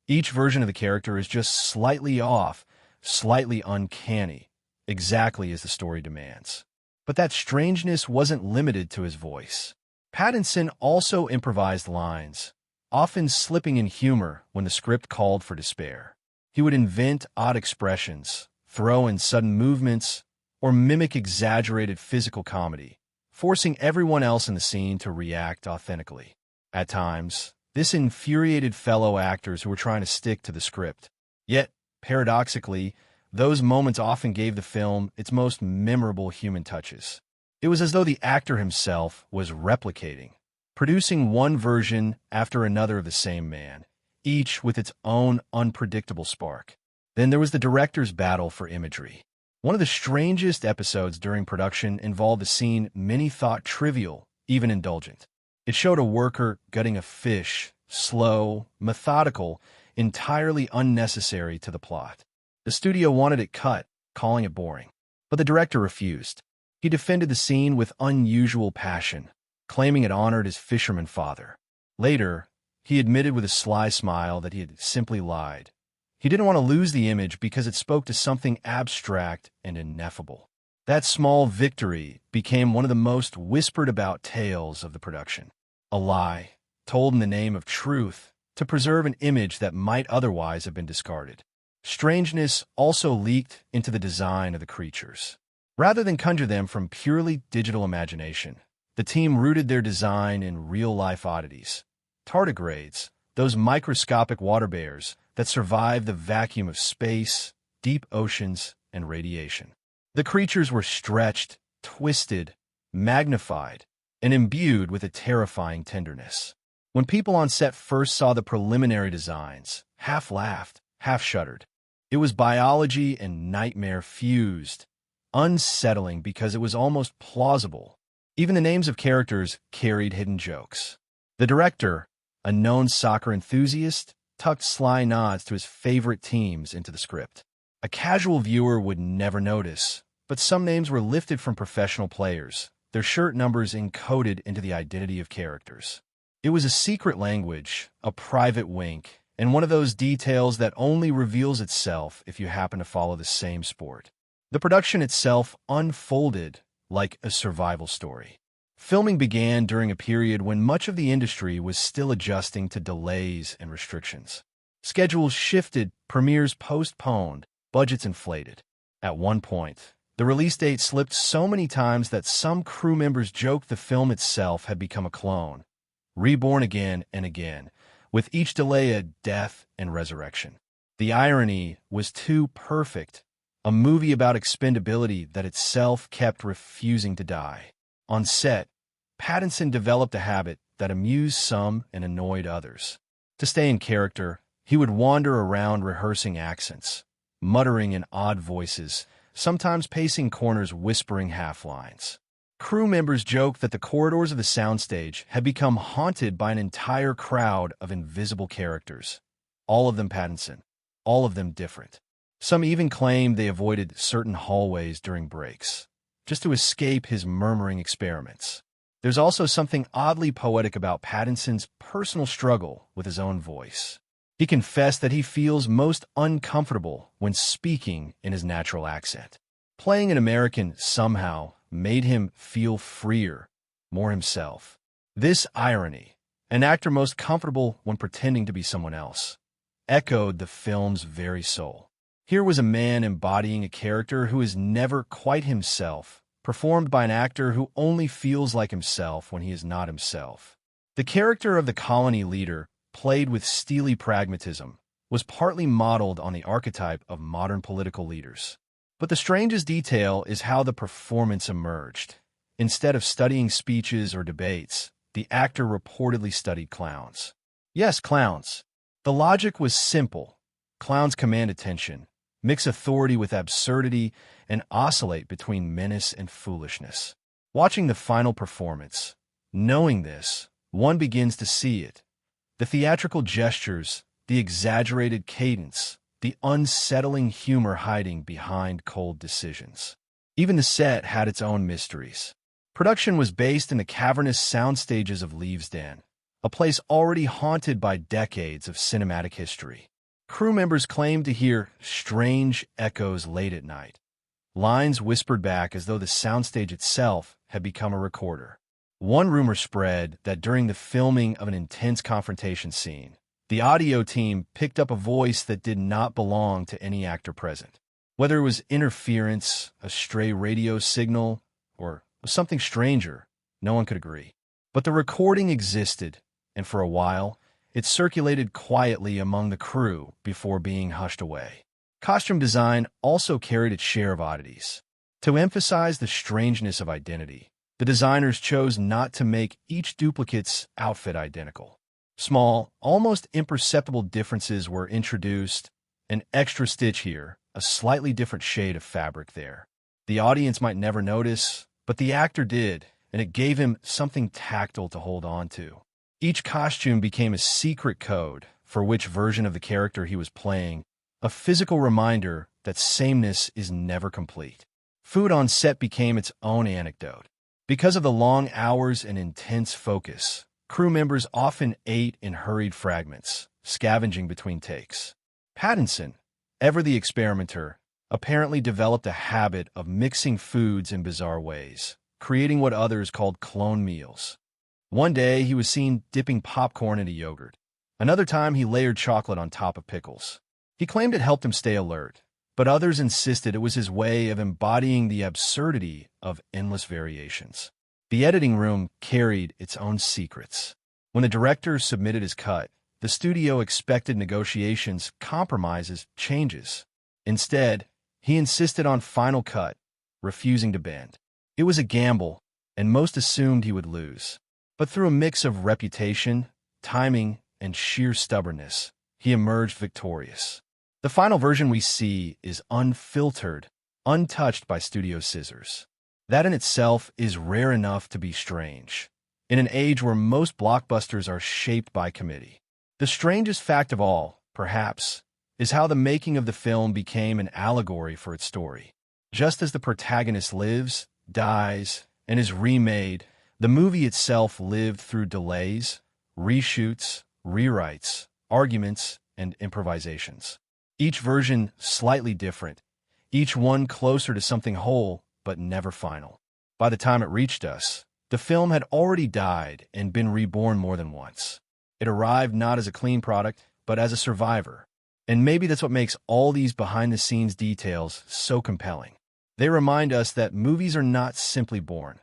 Each version of the character is just slightly off, slightly uncanny, exactly as the story demands. But that strangeness wasn't limited to his voice. Pattinson also improvised lines, often slipping in humor when the script called for despair. He would invent odd expressions, throw in sudden movements, or mimic exaggerated physical comedy, forcing everyone else in the scene to react authentically. At times, this infuriated fellow actors who were trying to stick to the script. Yet, paradoxically, those moments often gave the film its most memorable human touches. It was as though the actor himself was replicating, producing one version after another of the same man, each with its own unpredictable spark. Then there was the director's battle for imagery. One of the strangest episodes during production involved a scene many thought trivial, even indulgent. It showed a worker gutting a fish, slow, methodical, entirely unnecessary to the plot. The studio wanted it cut, calling it boring. But the director refused. He defended the scene with unusual passion, claiming it honored his fisherman father. Later, he admitted with a sly smile that he had simply lied. He didn't want to lose the image because it spoke to something abstract and ineffable. That small victory became one of the most whispered-about tales of the production. A lie, told in the name of truth, to preserve an image that might otherwise have been discarded. Strangeness also leaked into the design of the creatures. Rather than conjure them from purely digital imagination, the team rooted their design in real-life oddities. Tardigrades, those microscopic water bears that survive the vacuum of space, deep oceans, and radiation. The creatures were stretched, twisted, magnified, and imbued with a terrifying tenderness. When people on set first saw the preliminary designs, half laughed, half shuddered. It was biology and nightmare fused, unsettling because it was almost plausible. Even the names of characters carried hidden jokes. The director, a known soccer enthusiast, tucked sly nods to his favorite teams into the script. A casual viewer would never notice, but some names were lifted from professional players, their shirt numbers encoded into the identity of characters. It was a secret language, a private wink, and one of those details that only reveals itself if you happen to follow the same sport. The production itself unfolded like a survival story. Filming began during a period when much of the industry was still adjusting to delays and restrictions. Schedules shifted, premieres postponed, budgets inflated. At one point, the release date slipped so many times that some crew members joked the film itself had become a clone, reborn again and again, with each delay a death and resurrection. The irony was too perfect, a movie about expendability that itself kept refusing to die. On set, Pattinson developed a habit that amused some and annoyed others. To stay in character, he would wander around rehearsing accents, muttering in odd voices, sometimes pacing corners whispering half-lines. Crew members joked that the corridors of the soundstage had become haunted by an entire crowd of invisible characters, all of them Pattinson, all of them different. Some even claimed they avoided certain hallways during breaks, just to escape his murmuring experiments. There's also something oddly poetic about Pattinson's personal struggle with his own voice. He confessed that he feels most uncomfortable when speaking in his natural accent. Playing an American somehow made him feel freer, more himself. This irony, an actor most comfortable when pretending to be someone else, echoed the film's very soul. Here was a man embodying a character who is never quite himself, performed by an actor who only feels like himself when he is not himself. The character of the colony leader, played with steely pragmatism, was partly modeled on the archetype of modern political leaders. But the strangest detail is how the performance emerged. Instead of studying speeches or debates, the actor reportedly studied clowns. Yes, clowns. The logic was simple. Clowns command attention, mix authority with absurdity, and oscillate between menace and foolishness. Watching the final performance, knowing this, one begins to see it. The theatrical gestures, the exaggerated cadence, the unsettling humor hiding behind cold decisions. Even the set had its own mysteries. Production was based in the cavernous sound stages of Leavesden, a place already haunted by decades of cinematic history. Crew members claimed to hear strange echoes late at night, lines whispered back as though the soundstage itself had become a recorder. One rumor spread that during the filming of an intense confrontation scene, the audio team picked up a voice that did not belong to any actor present. Whether it was interference, a stray radio signal, or something stranger, no one could agree. But the recording existed, and for a while, it circulated quietly among the crew before being hushed away. Costume design also carried its share of oddities. To emphasize the strangeness of identity, the designers chose not to make each duplicate's outfit identical. Small, almost imperceptible differences were introduced, an extra stitch here, a slightly different shade of fabric there. The audience might never notice, but the actor did, and it gave him something tactile to hold on to. Each costume became a secret code for which version of the character he was playing, a physical reminder that sameness is never complete. Food on set became its own anecdote. Because of the long hours and intense focus, crew members often ate in hurried fragments, scavenging between takes. Pattinson, ever the experimenter, apparently developed a habit of mixing foods in bizarre ways, creating what others called clone meals. One day, he was seen dipping popcorn into yogurt. Another time, he layered chocolate on top of pickles. He claimed it helped him stay alert, but others insisted it was his way of embodying the absurdity of endless variations. The editing room carried its own secrets. When the director submitted his cut, the studio expected negotiations, compromises, changes. Instead, he insisted on final cut, refusing to bend. It was a gamble, and most assumed he would lose. But through a mix of reputation, timing, and sheer stubbornness, he emerged victorious. The final version we see is unfiltered, untouched by studio scissors. That in itself is rare enough to be strange, in an age where most blockbusters are shaped by committee. The strangest fact of all, perhaps, is how the making of the film became an allegory for its story. Just as the protagonist lives, dies, and is remade, the movie itself lived through delays, reshoots, rewrites, arguments, and improvisations. Each version slightly different, each one closer to something whole, but never final. By the time it reached us, the film had already died and been reborn more than once. It arrived not as a clean product, but as a survivor. And maybe that's what makes all these behind-the-scenes details so compelling. They remind us that movies are not simply born.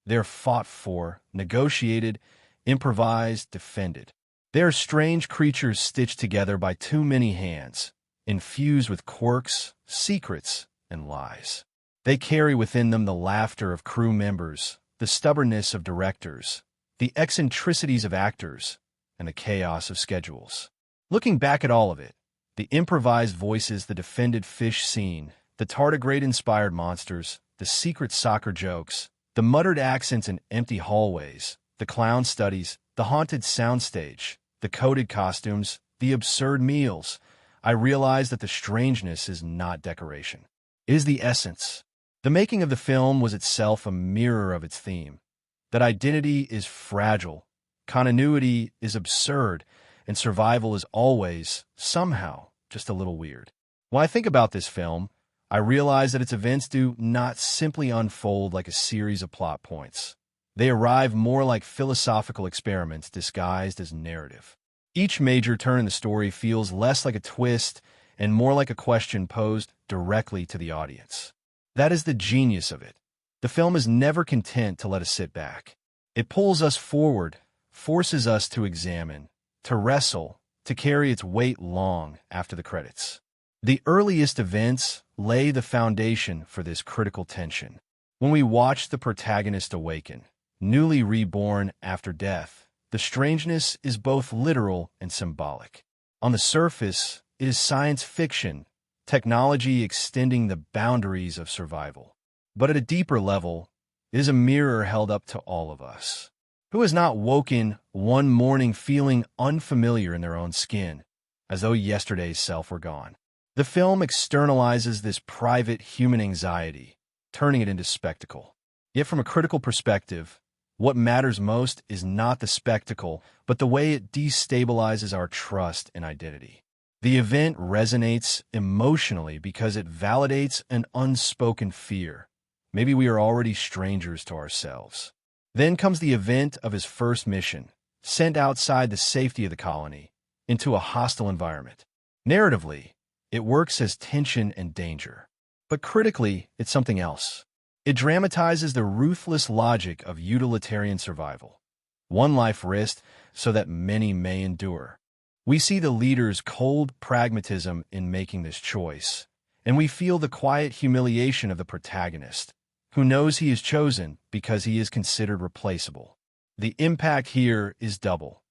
They're fought for, negotiated, improvised, defended. They are strange creatures stitched together by too many hands, infused with quirks, secrets, and lies. They carry within them the laughter of crew members, the stubbornness of directors, the eccentricities of actors, and the chaos of schedules. Looking back at all of it, the improvised voices, the defended fish scene, the tardigrade-inspired monsters, the secret soccer jokes, the muttered accents in empty hallways, the clown studies, the haunted soundstage, the coded costumes, the absurd meals, I realized that the strangeness is not decoration. It is the essence. The making of the film was itself a mirror of its theme, that identity is fragile, continuity is absurd, and survival is always, somehow, just a little weird. When I think about this film, I realize that its events do not simply unfold like a series of plot points. They arrive more like philosophical experiments disguised as narrative. Each major turn in the story feels less like a twist and more like a question posed directly to the audience. That is the genius of it. The film is never content to let us sit back. It pulls us forward, forces us to examine, to wrestle, to carry its weight long after the credits. The earliest events lay the foundation for this critical tension. When we watch the protagonist awaken, newly reborn after death, the strangeness is both literal and symbolic. On the surface, it is science fiction, technology extending the boundaries of survival. But at a deeper level, it is a mirror held up to all of us. Who has not woken one morning feeling unfamiliar in their own skin, as though yesterday's self were gone? The film externalizes this private human anxiety, turning it into spectacle. Yet from a critical perspective, what matters most is not the spectacle, but the way it destabilizes our trust and identity. The event resonates emotionally because it validates an unspoken fear. Maybe we are already strangers to ourselves. Then comes the event of his first mission, sent outside the safety of the colony, into a hostile environment. Narratively, it works as tension and danger. But critically, it's something else. It dramatizes the ruthless logic of utilitarian survival. One life risked so that many may endure. We see the leader's cold pragmatism in making this choice, and we feel the quiet humiliation of the protagonist, who knows he is chosen because he is considered replaceable. The impact here is double.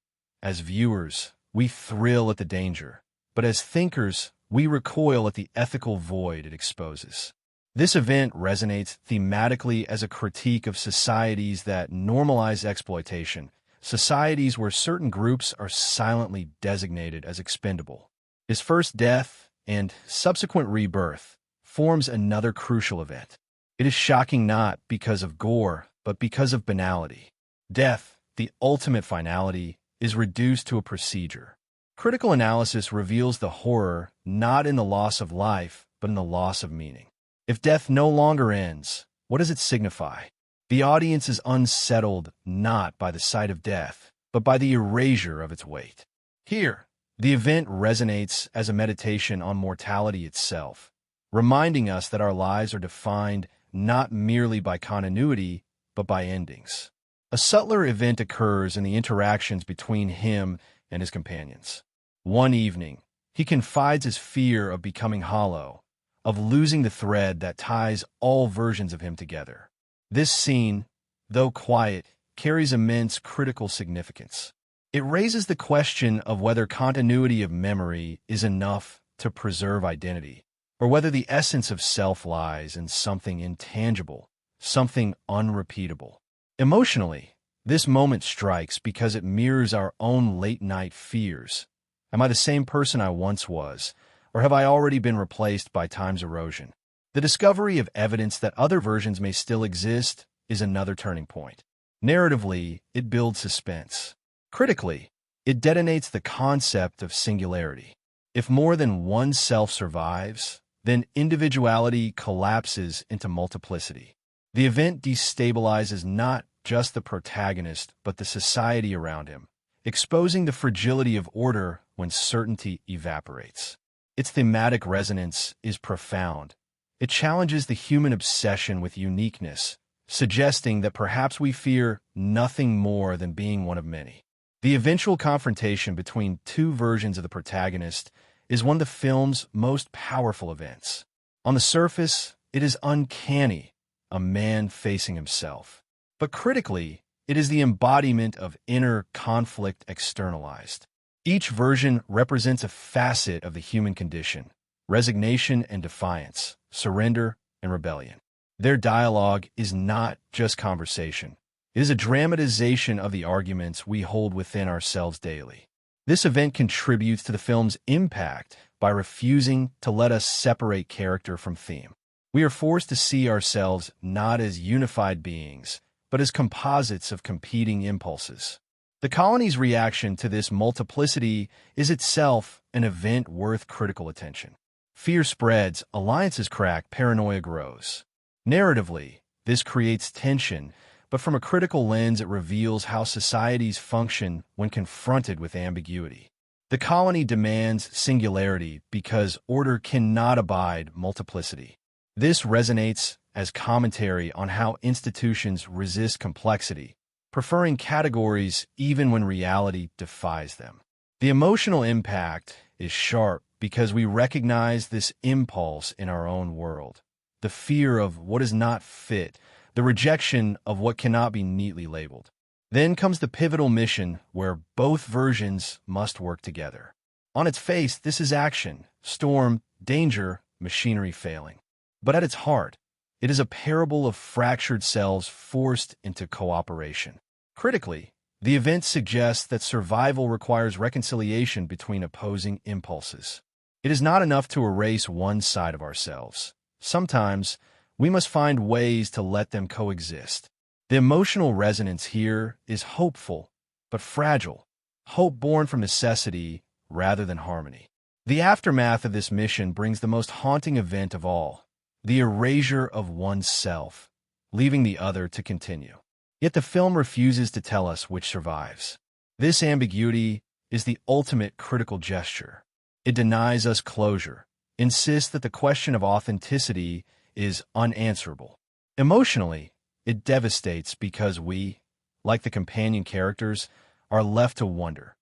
As viewers, we thrill at the danger, but as thinkers, we recoil at the ethical void it exposes. This event resonates thematically as a critique of societies that normalize exploitation, societies where certain groups are silently designated as expendable. His first death and subsequent rebirth forms another crucial event. It is shocking not because of gore, but because of banality. Death, the ultimate finality, is reduced to a procedure. Critical analysis reveals the horror not in the loss of life, but in the loss of meaning. If death no longer ends, what does it signify? The audience is unsettled not by the sight of death, but by the erasure of its weight. Here, the event resonates as a meditation on mortality itself, reminding us that our lives are defined not merely by continuity, but by endings. A subtler event occurs in the interactions between him and his companions. One evening, he confides his fear of becoming hollow, of losing the thread that ties all versions of him together. This scene, though quiet, carries immense critical significance. It raises the question of whether continuity of memory is enough to preserve identity, or whether the essence of self lies in something intangible, something unrepeatable. Emotionally, this moment strikes because it mirrors our own late-night fears. Am I the same person I once was, or have I already been replaced by time's erosion? The discovery of evidence that other versions may still exist is another turning point. Narratively, it builds suspense. Critically, it detonates the concept of singularity. If more than one self survives, then individuality collapses into multiplicity. The event destabilizes not just the protagonist, but the society around him, exposing the fragility of order when certainty evaporates. Its thematic resonance is profound. It challenges the human obsession with uniqueness, suggesting that perhaps we fear nothing more than being one of many. The eventual confrontation between two versions of the protagonist is one of the film's most powerful events. On the surface, it is uncanny, a man facing himself. But critically, it is the embodiment of inner conflict externalized. Each version represents a facet of the human condition: resignation and defiance, surrender and rebellion. Their dialogue is not just conversation. It is a dramatization of the arguments we hold within ourselves daily. This event contributes to the film's impact by refusing to let us separate character from theme. We are forced to see ourselves not as unified beings, but as composites of competing impulses. The colony's reaction to this multiplicity is itself an event worth critical attention. Fear spreads, alliances crack, paranoia grows. Narratively, this creates tension, but from a critical lens it reveals how societies function when confronted with ambiguity. The colony demands singularity because order cannot abide multiplicity. This resonates as commentary on how institutions resist complexity, preferring categories even when reality defies them. The emotional impact is sharp because we recognize this impulse in our own world. The fear of what is not fit, the rejection of what cannot be neatly labeled. Then comes the pivotal mission where both versions must work together. On its face, this is action, storm, danger, machinery failing. But at its heart, it is a parable of fractured selves forced into cooperation. Critically, the event suggests that survival requires reconciliation between opposing impulses. It is not enough to erase one side of ourselves. Sometimes, we must find ways to let them coexist. The emotional resonance here is hopeful, but fragile. Hope born from necessity rather than harmony. The aftermath of this mission brings the most haunting event of all, the erasure of one's self, leaving the other to continue. Yet the film refuses to tell us which survives. This ambiguity is the ultimate critical gesture. It denies us closure, insists that the question of authenticity is unanswerable. Emotionally, it devastates because we, like the companion characters, are left to wonder.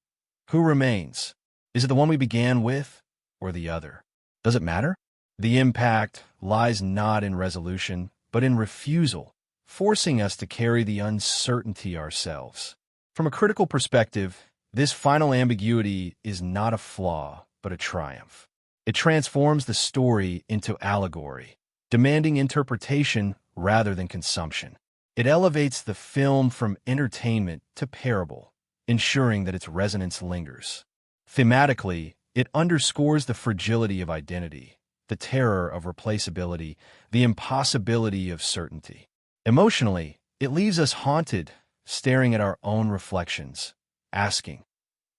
Who remains? Is it the one we began with, or the other? Does it matter? The impact lies not in resolution, but in refusal, forcing us to carry the uncertainty ourselves. From a critical perspective, this final ambiguity is not a flaw, but a triumph. It transforms the story into allegory, demanding interpretation rather than consumption. It elevates the film from entertainment to parable, ensuring that its resonance lingers. Thematically, it underscores the fragility of identity, the terror of replaceability, the impossibility of certainty. Emotionally, it leaves us haunted, staring at our own reflections, asking,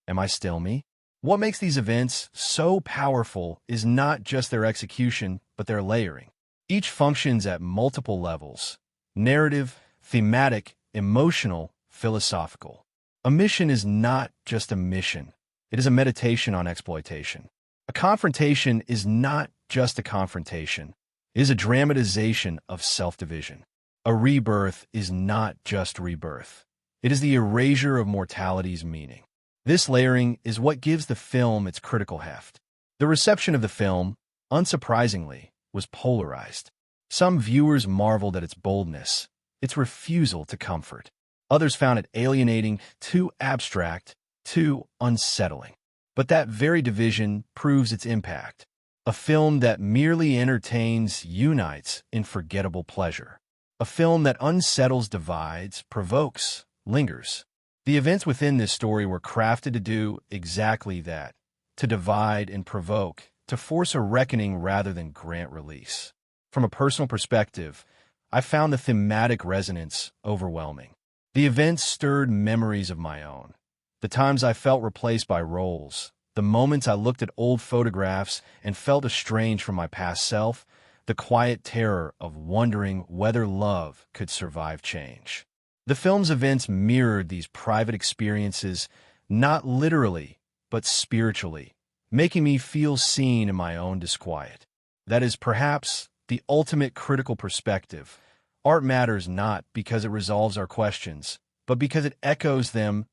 "Am I still me?" What makes these events so powerful is not just their execution, but their layering. Each functions at multiple levels: narrative, thematic, emotional, philosophical. A mission is not just a mission. It is a meditation on exploitation. A confrontation is not just a confrontation. It is a dramatization of self-division. A rebirth is not just rebirth. It is the erasure of mortality's meaning. This layering is what gives the film its critical heft. The reception of the film, unsurprisingly, was polarized. Some viewers marveled at its boldness, its refusal to comfort. Others found it alienating, too abstract, too unsettling. But that very division proves its impact. A film that merely entertains unites in forgettable pleasure. A film that unsettles divides, provokes, lingers. The events within this story were crafted to do exactly that, to divide and provoke, to force a reckoning rather than grant release. From a personal perspective, I found the thematic resonance overwhelming. The events stirred memories of my own. The times I felt replaced by roles, the moments I looked at old photographs and felt estranged from my past self, the quiet terror of wondering whether love could survive change. The film's events mirrored these private experiences, not literally, but spiritually, making me feel seen in my own disquiet. That is perhaps the ultimate critical perspective. Art matters not because it resolves our questions, but because it echoes them,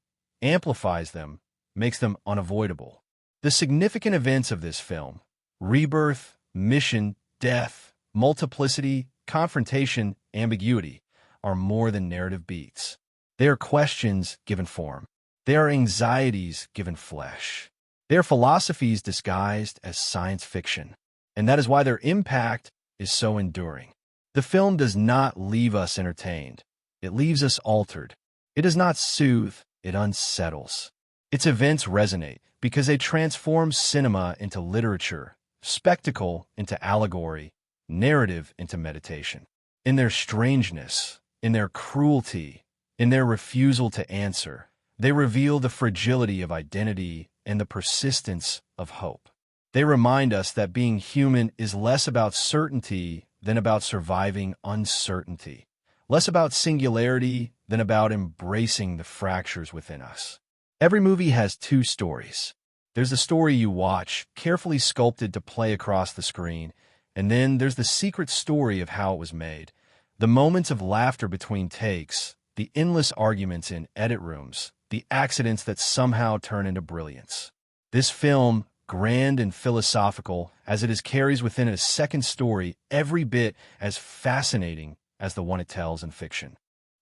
amplifies them, makes them unavoidable. The significant events of this film, rebirth, mission, death, multiplicity, confrontation, ambiguity, are more than narrative beats. They are questions given form. They are anxieties given flesh. They are philosophies disguised as science fiction. And that is why their impact is so enduring. The film does not leave us entertained. It leaves us altered. It does not soothe, it unsettles. Its events resonate because they transform cinema into literature, spectacle into allegory, narrative into meditation. In their strangeness, in their cruelty, in their refusal to answer, they reveal the fragility of identity and the persistence of hope. They remind us that being human is less about certainty than about surviving uncertainty, less about singularity than about embracing the fractures within us. Every movie has two stories. There's the story you watch, carefully sculpted to play across the screen, and then there's the secret story of how it was made. The moments of laughter between takes, the endless arguments in edit rooms, the accidents that somehow turn into brilliance. This film, grand and philosophical as it is, carries within it a second story every bit as fascinating as the one it tells in fiction.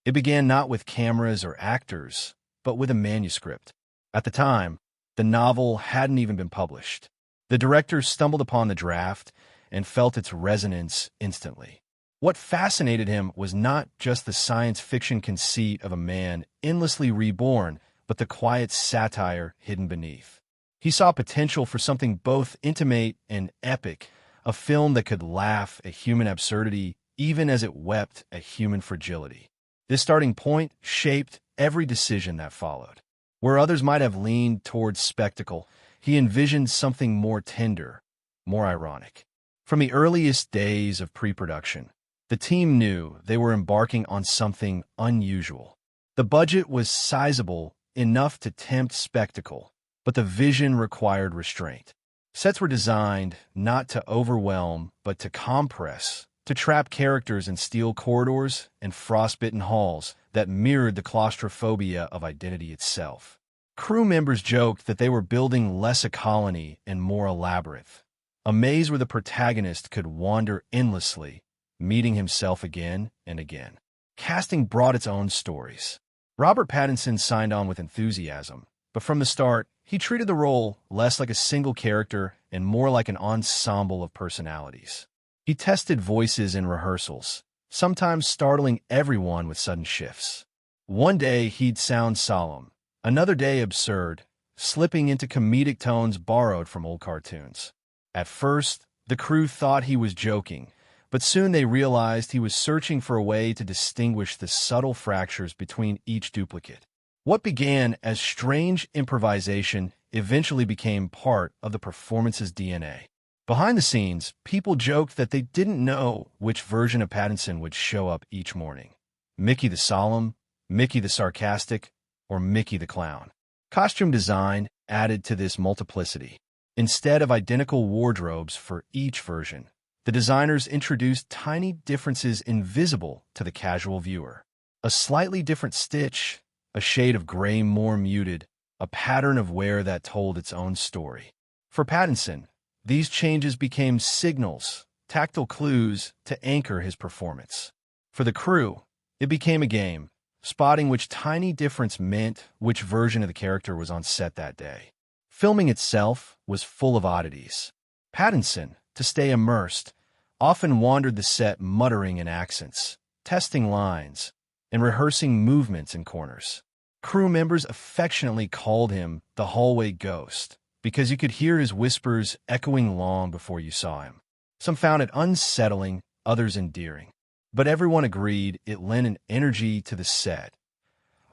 It began not with cameras or actors, but with a manuscript. At the time, the novel hadn't even been published. The director stumbled upon the draft and felt its resonance instantly. What fascinated him was not just the science fiction conceit of a man endlessly reborn, but the quiet satire hidden beneath. He saw potential for something both intimate and epic, a film that could laugh at human absurdity even as it wept at human fragility. This starting point shaped every decision that followed. Where others might have leaned towards spectacle, he envisioned something more tender, more ironic. From the earliest days of pre-production, the team knew they were embarking on something unusual. The budget was sizable enough to tempt spectacle, but the vision required restraint. Sets were designed not to overwhelm, but to compress, to trap characters in steel corridors and frostbitten halls that mirrored the claustrophobia of identity itself. Crew members joked that they were building less a colony and more a labyrinth, a maze where the protagonist could wander endlessly, meeting himself again and again. Casting brought its own stories. Robert Pattinson signed on with enthusiasm, but from the start, he treated the role less like a single character and more like an ensemble of personalities. He tested voices in rehearsals, sometimes startling everyone with sudden shifts. One day he'd sound solemn, another day absurd, slipping into comedic tones borrowed from old cartoons. At first, the crew thought he was joking, but soon they realized he was searching for a way to distinguish the subtle fractures between each duplicate. What began as strange improvisation eventually became part of the performance's DNA. Behind the scenes, people joked that they didn't know which version of Pattinson would show up each morning. Mickey the solemn, Mickey the sarcastic, or Mickey the clown. Costume design added to this multiplicity. Instead of identical wardrobes for each version, the designers introduced tiny differences invisible to the casual viewer. A slightly different stitch, a shade of gray more muted, a pattern of wear that told its own story. For Pattinson, these changes became signals, tactile clues to anchor his performance. For the crew, it became a game, spotting which tiny difference meant which version of the character was on set that day. Filming itself was full of oddities. Pattinson, to stay immersed, often wandered the set muttering in accents, testing lines, and rehearsing movements in corners. Crew members affectionately called him the hallway ghost because you could hear his whispers echoing long before you saw him. Some found it unsettling, others endearing. But everyone agreed it lent an energy to the set,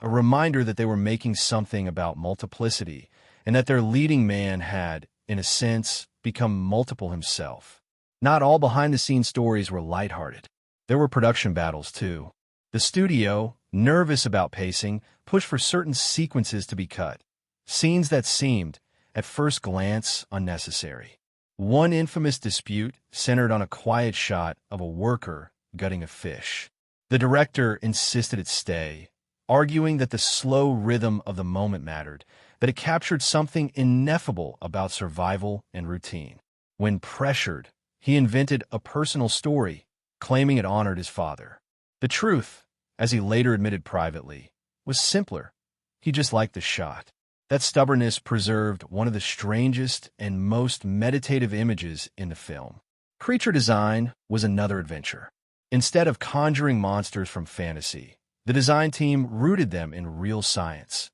a reminder that they were making something about multiplicity and that their leading man had, in a sense, become multiple himself. Not all behind-the-scenes stories were lighthearted. There were production battles, too. The studio, nervous about pacing, pushed for certain sequences to be cut, scenes that seemed, at first glance, unnecessary. One infamous dispute centered on a quiet shot of a worker gutting a fish. The director insisted it stay, arguing that the slow rhythm of the moment mattered, that it captured something ineffable about survival and routine. When pressured, he invented a personal story, claiming it honored his father. The truth, as he later admitted privately, was simpler. He just liked the shot. That stubbornness preserved one of the strangest and most meditative images in the film. Creature design was another adventure. Instead of conjuring monsters from fantasy, the design team rooted them in real science,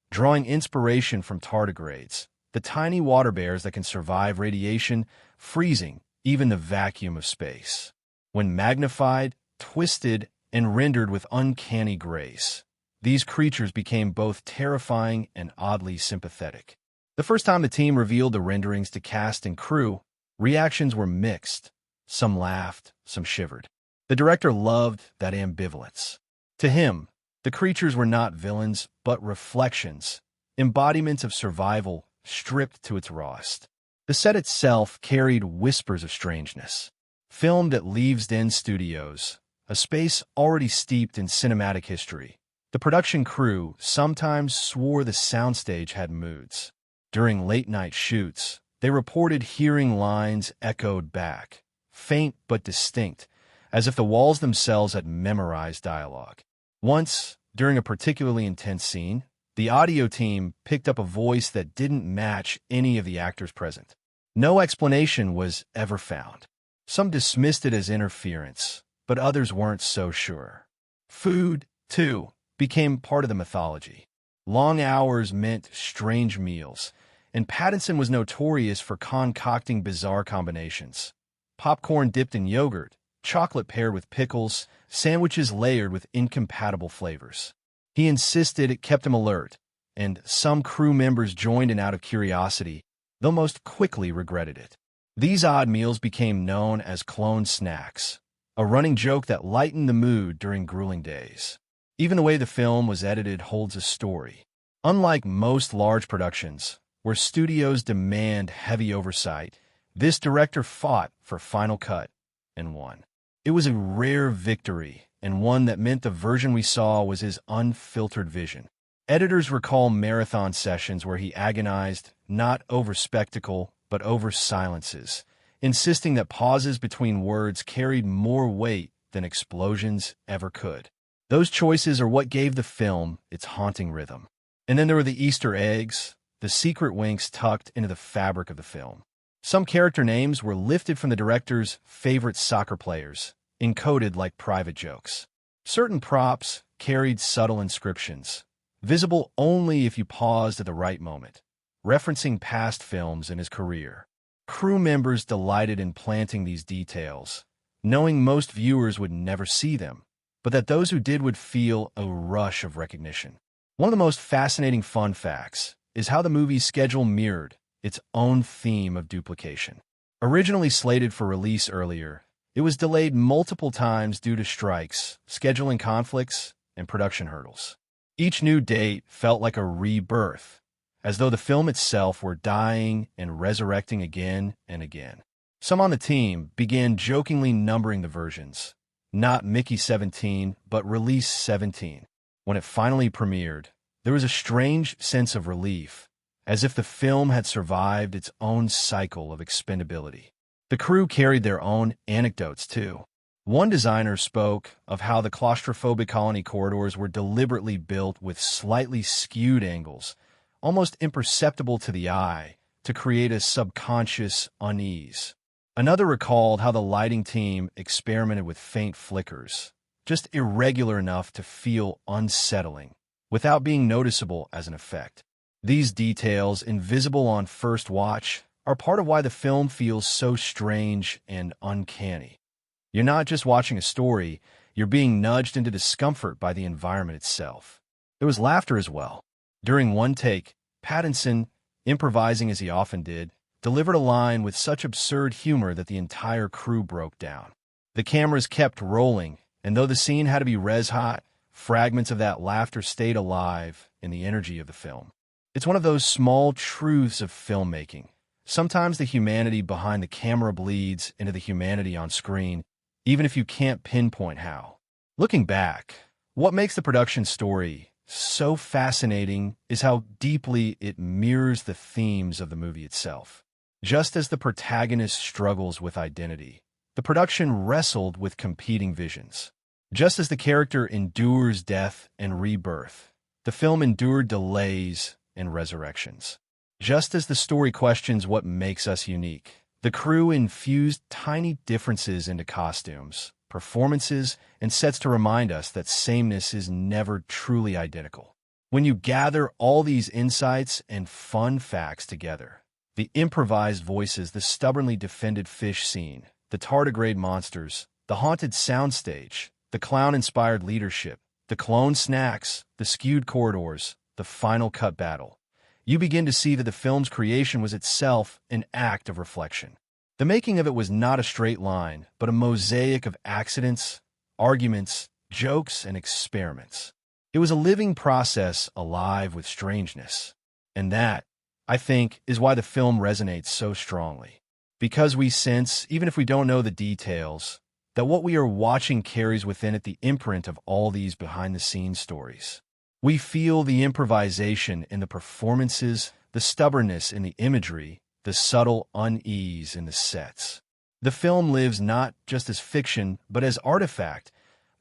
drawing inspiration from tardigrades, the tiny water bears that can survive radiation, freezing, even the vacuum of space. When magnified, twisted, and rendered with uncanny grace, these creatures became both terrifying and oddly sympathetic. The first time the team revealed the renderings to cast and crew, reactions were mixed. Some laughed, some shivered. The director loved that ambivalence. To him, the creatures were not villains, but reflections, embodiments of survival stripped to its rawest. The set itself carried whispers of strangeness. Filmed at Leavesden Den Studios, a space already steeped in cinematic history, the production crew sometimes swore the soundstage had moods. During late-night shoots, they reported hearing lines echoed back, faint but distinct, as if the walls themselves had memorized dialogue. Once, during a particularly intense scene, the audio team picked up a voice that didn't match any of the actors present. No explanation was ever found. Some dismissed it as interference, but others weren't so sure. Food, too, became part of the mythology. Long hours meant strange meals, and Pattinson was notorious for concocting bizarre combinations. Popcorn dipped in yogurt, chocolate paired with pickles, sandwiches layered with incompatible flavors. He insisted it kept him alert, and some crew members joined in out of curiosity, they'll most quickly regretted it. These odd meals became known as clone snacks, a running joke that lightened the mood during grueling days. Even the way the film was edited holds a story. Unlike most large productions, where studios demand heavy oversight, this director fought for final cut and won. It was a rare victory, and one that meant the version we saw was his unfiltered vision. Editors recall marathon sessions where he agonized not over spectacle, but over silences, insisting that pauses between words carried more weight than explosions ever could. Those choices are what gave the film its haunting rhythm. And then there were the Easter eggs, the secret winks tucked into the fabric of the film. Some character names were lifted from the director's favorite soccer players, encoded like private jokes. Certain props carried subtle inscriptions, visible only if you paused at the right moment, referencing past films in his career. Crew members delighted in planting these details, knowing most viewers would never see them, but that those who did would feel a rush of recognition. One of the most fascinating fun facts is how the movie's schedule mirrored its own theme of duplication. Originally slated for release earlier, it was delayed multiple times due to strikes, scheduling conflicts, and production hurdles. Each new date felt like a rebirth, as though the film itself were dying and resurrecting again and again. Some on the team began jokingly numbering the versions, not Mickey 17, but Release 17. When it finally premiered, there was a strange sense of relief, as if the film had survived its own cycle of expendability. The crew carried their own anecdotes, too. One designer spoke of how the claustrophobic colony corridors were deliberately built with slightly skewed angles, almost imperceptible to the eye, to create a subconscious unease. Another recalled how the lighting team experimented with faint flickers, just irregular enough to feel unsettling, without being noticeable as an effect. These details, invisible on first watch, are part of why the film feels so strange and uncanny. You're not just watching a story, you're being nudged into discomfort by the environment itself. There was laughter as well. During one take, Pattinson, improvising as he often did, delivered a line with such absurd humor that the entire crew broke down. The cameras kept rolling, and though the scene had to be res-hot, fragments of that laughter stayed alive in the energy of the film. It's one of those small truths of filmmaking. Sometimes the humanity behind the camera bleeds into the humanity on screen, even if you can't pinpoint how. Looking back, what makes the production story so fascinating is how deeply it mirrors the themes of the movie itself. Just as the protagonist struggles with identity, the production wrestled with competing visions. Just as the character endures death and rebirth, the film endured delays and resurrections. Just as the story questions what makes us unique, the crew infused tiny differences into costumes, performances, and sets to remind us that sameness is never truly identical. When you gather all these insights and fun facts together, the improvised voices, the stubbornly defended fish scene, the tardigrade monsters, the haunted soundstage, the clown-inspired leadership, the clone snacks, the skewed corridors, the final cut battle, you begin to see that the film's creation was itself an act of reflection. The making of it was not a straight line, but a mosaic of accidents, arguments, jokes, and experiments. It was a living process alive with strangeness. And that, I think, is why the film resonates so strongly. Because we sense, even if we don't know the details, that what we are watching carries within it the imprint of all these behind-the-scenes stories. We feel the improvisation in the performances, the stubbornness in the imagery, the subtle unease in the sets. The film lives not just as fiction, but as artifact,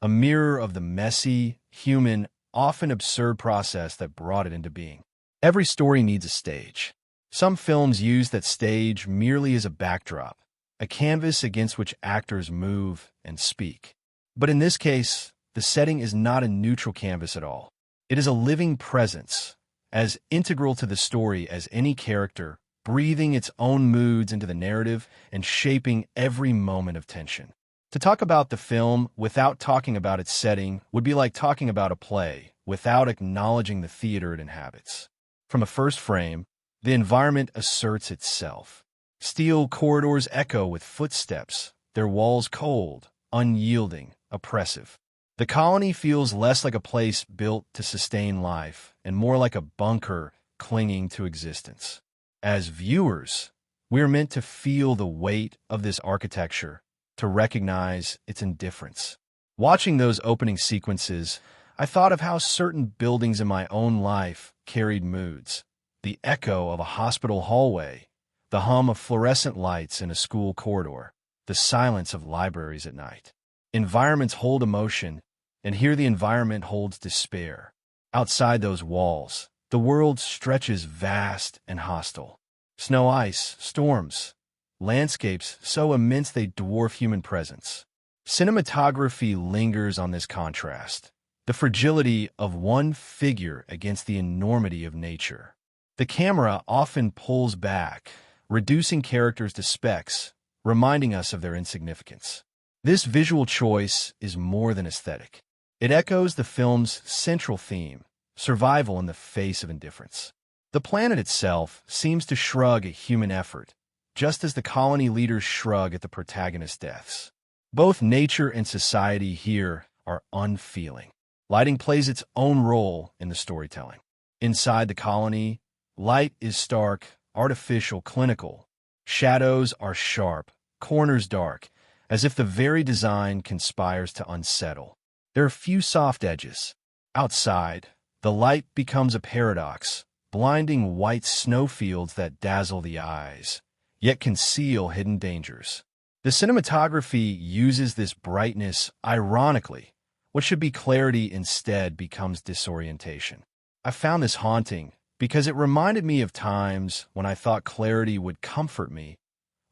a mirror of the messy, human, often absurd process that brought it into being. Every story needs a stage. Some films use that stage merely as a backdrop, a canvas against which actors move and speak. But in this case, the setting is not a neutral canvas at all. It is a living presence, as integral to the story as any character, breathing its own moods into the narrative and shaping every moment of tension. To talk about the film without talking about its setting would be like talking about a play without acknowledging the theater it inhabits. From a first frame, The environment asserts itself. Steel corridors echo with footsteps, their walls cold, unyielding, oppressive. The colony feels less like a place built to sustain life and more like a bunker clinging to existence. As viewers, we're meant to feel the weight of this architecture, to recognize its indifference. Watching those opening sequences, I thought of how certain buildings in my own life carried moods. The echo of a hospital hallway, the hum of fluorescent lights in a school corridor, the silence of libraries at night. Environments hold emotion, and here the environment holds despair. Outside those walls, the world stretches vast and hostile. Snow, ice, storms, landscapes so immense they dwarf human presence. Cinematography lingers on this contrast, the fragility of one figure against the enormity of nature. The camera often pulls back, reducing characters to specks, reminding us of their insignificance. This visual choice is more than aesthetic. It echoes the film's central theme, survival in the face of indifference. The planet itself seems to shrug at human effort, just as the colony leaders shrug at the protagonist's deaths. Both nature and society here are unfeeling. Lighting plays its own role in the storytelling. Inside the colony, light is stark, artificial, clinical. Shadows are sharp, corners dark, as if the very design conspires to unsettle. There are few soft edges. Outside, the light becomes a paradox, blinding white snowfields that dazzle the eyes, yet conceal hidden dangers. The cinematography uses this brightness ironically. What should be clarity instead becomes disorientation. I found this haunting because it reminded me of times when I thought clarity would comfort me,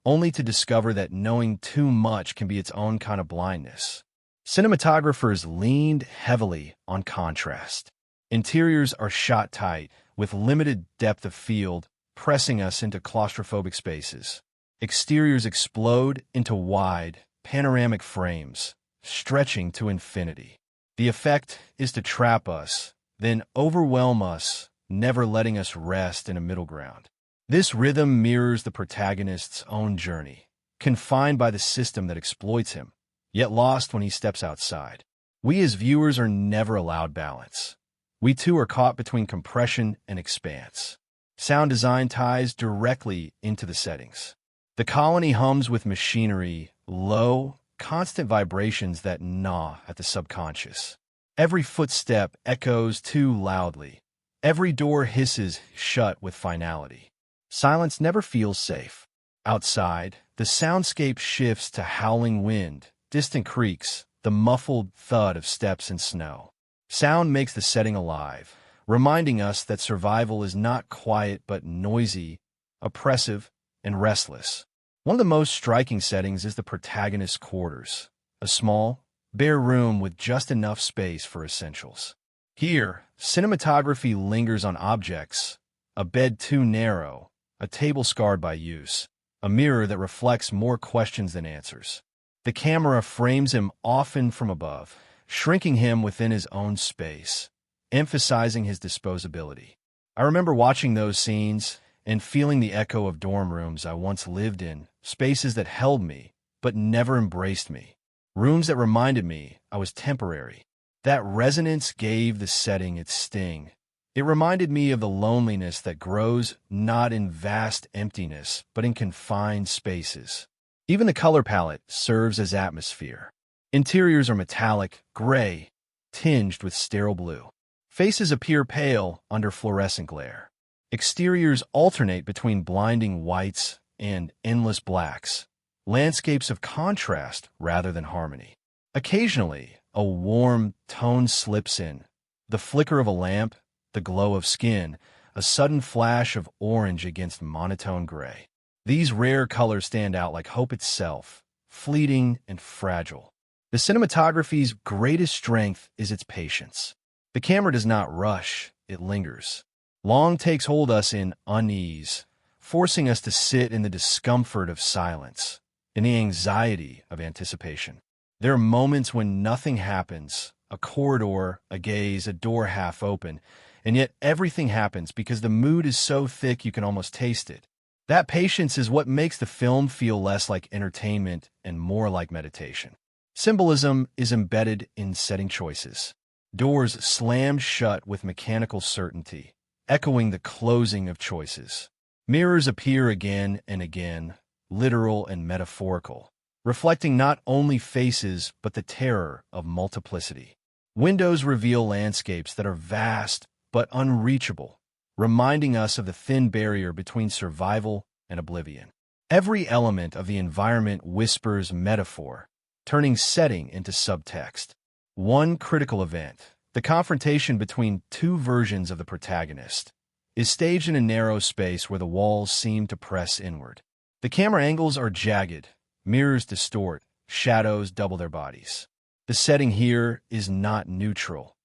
only to discover that knowing too much can be its own kind of blindness. Cinematographers leaned heavily on contrast. Interiors are shot tight, with limited depth of field, pressing us into claustrophobic spaces. Exteriors explode into wide, panoramic frames, stretching to infinity. The effect is to trap us, then overwhelm us, never letting us rest in a middle ground. This rhythm mirrors the protagonist's own journey, confined by the system that exploits him, yet lost when he steps outside. We as viewers are never allowed balance. We too are caught between compression and expanse. Sound design ties directly into the settings. The colony hums with machinery, low, constant vibrations that gnaw at the subconscious. Every footstep echoes too loudly. Every door hisses shut with finality. Silence never feels safe. Outside, the soundscape shifts to howling wind, distant creaks, the muffled thud of steps in snow. Sound makes the setting alive, reminding us that survival is not quiet but noisy, oppressive, and restless. One of the most striking settings is the protagonist's quarters, a small, bare room with just enough space for essentials. Here, cinematography lingers on objects, a bed too narrow, a table scarred by use, a mirror that reflects more questions than answers. The camera frames him often from above, shrinking him within his own space, emphasizing his disposability. I remember watching those scenes and feeling the echo of dorm rooms I once lived in, spaces that held me, but never embraced me. Rooms that reminded me I was temporary. That resonance gave the setting its sting. It reminded me of the loneliness that grows not in vast emptiness, but in confined spaces. Even the color palette serves as atmosphere. Interiors are metallic, gray, tinged with sterile blue. Faces appear pale under fluorescent glare. Exteriors alternate between blinding whites and endless blacks, landscapes of contrast rather than harmony. Occasionally, a warm tone slips in, the flicker of a lamp, the glow of skin, a sudden flash of orange against monotone gray. These rare colors stand out like hope itself, fleeting and fragile. The cinematography's greatest strength is its patience. The camera does not rush, it lingers. Long takes hold us in unease, forcing us to sit in the discomfort of silence, in the anxiety of anticipation. There are moments when nothing happens, a corridor, a gaze, a door half open, and yet everything happens because the mood is so thick you can almost taste it. That patience is what makes the film feel less like entertainment and more like meditation. Symbolism is embedded in setting choices. Doors slammed shut with mechanical certainty, echoing the closing of choices. Mirrors appear again and again, literal and metaphorical, reflecting not only faces but the terror of multiplicity. Windows reveal landscapes that are vast but unreachable, reminding us of the thin barrier between survival and oblivion. Every element of the environment whispers metaphor, turning setting into subtext. One critical event, the confrontation between two versions of the protagonist, is staged in a narrow space where the walls seem to press inward. The camera angles are jagged, mirrors distort, shadows double their bodies. The setting here is not neutral.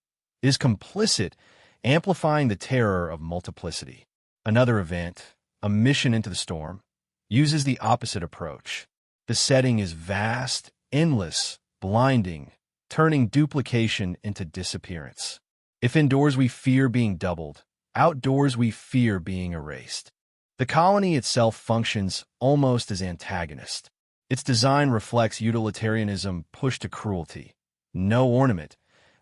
It is complicit, amplifying the terror of multiplicity. Another event, a mission into the storm, uses the opposite approach. The setting is vast, endless, blinding, turning duplication into disappearance. If indoors we fear being doubled, outdoors we fear being erased. The colony itself functions almost as antagonist. Its design reflects utilitarianism pushed to cruelty. No ornament,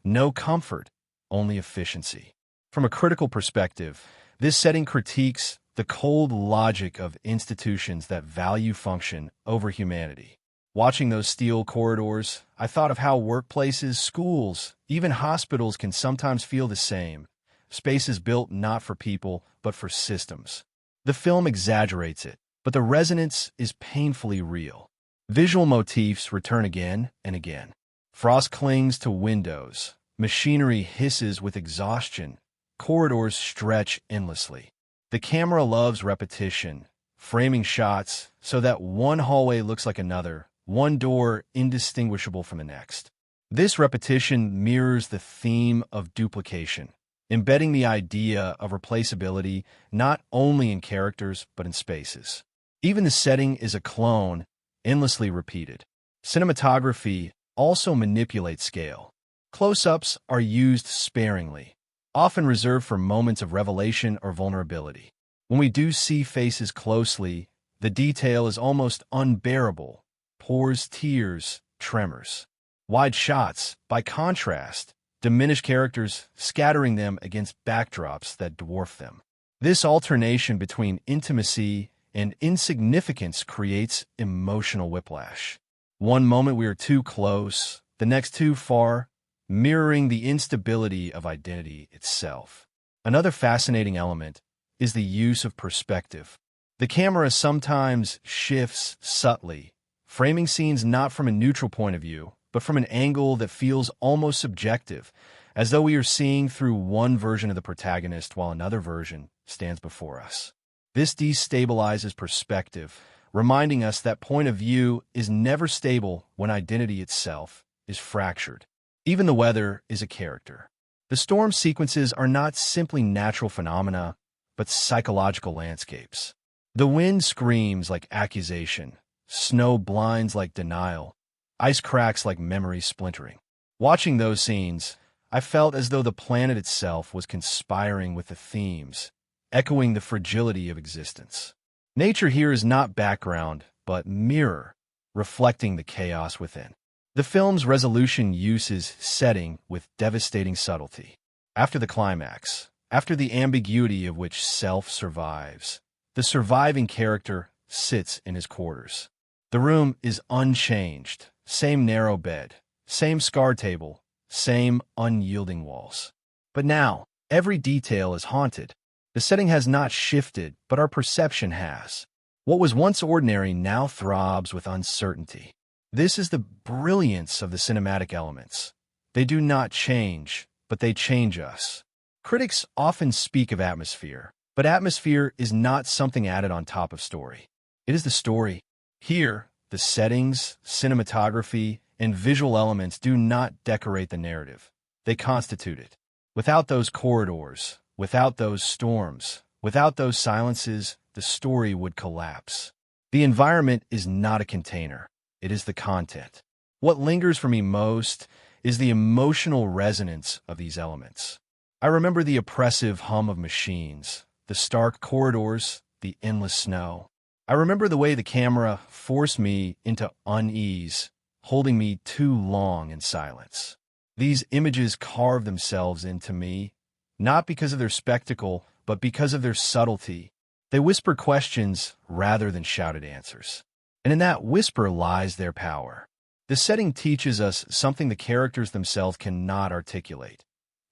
no comfort, only efficiency. From a critical perspective, this setting critiques the cold logic of institutions that value function over humanity. Watching those steel corridors, I thought of how workplaces, schools, even hospitals can sometimes feel the same. Spaces built not for people, but for systems. The film exaggerates it, but the resonance is painfully real. Visual motifs return again and again. Frost clings to windows, machinery hisses with exhaustion, corridors stretch endlessly. The camera loves repetition, framing shots so that one hallway looks like another, one door indistinguishable from the next. This repetition mirrors the theme of duplication, embedding the idea of replaceability not only in characters but in spaces. Even the setting is a clone, endlessly repeated. Cinematography also manipulates scale. Close-ups are used sparingly, often reserved for moments of revelation or vulnerability. When we do see faces closely, the detail is almost unbearable. Pores, tears, tremors. Wide shots, by contrast, diminish characters, scattering them against backdrops that dwarf them. This alternation between intimacy and insignificance creates emotional whiplash. One moment we are too close, the next too far, mirroring the instability of identity itself. Another fascinating element is the use of perspective. The camera sometimes shifts subtly, framing scenes not from a neutral point of view, but from an angle that feels almost subjective, as though we are seeing through one version of the protagonist while another version stands before us. This destabilizes perspective, reminding us that point of view is never stable when identity itself is fractured. Even the weather is a character. The storm sequences are not simply natural phenomena, but psychological landscapes. The wind screams like accusation, snow blinds like denial, ice cracks like memory splintering. Watching those scenes, I felt as though the planet itself was conspiring with the themes, echoing the fragility of existence. Nature here is not background, but mirror, reflecting the chaos within. The film's resolution uses setting with devastating subtlety. After the climax, after the ambiguity of which self survives, the surviving character sits in his quarters. The room is unchanged, same narrow bed, same scar table, same unyielding walls. But now, every detail is haunted. The setting has not shifted, but our perception has. What was once ordinary now throbs with uncertainty. This is the brilliance of the cinematic elements. They do not change, but they change us. Critics often speak of atmosphere, but atmosphere is not something added on top of story. It is the story. Here, the settings, cinematography, and visual elements do not decorate the narrative. They constitute it. Without those corridors, without those storms, without those silences, the story would collapse. The environment is not a container. It is the content. What lingers for me most is the emotional resonance of these elements. I remember the oppressive hum of machines, the stark corridors, the endless snow. I remember the way the camera forced me into unease, holding me too long in silence. These images carved themselves into me, not because of their spectacle, but because of their subtlety. They whisper questions rather than shouted answers. And in that whisper lies their power. The setting teaches us something the characters themselves cannot articulate.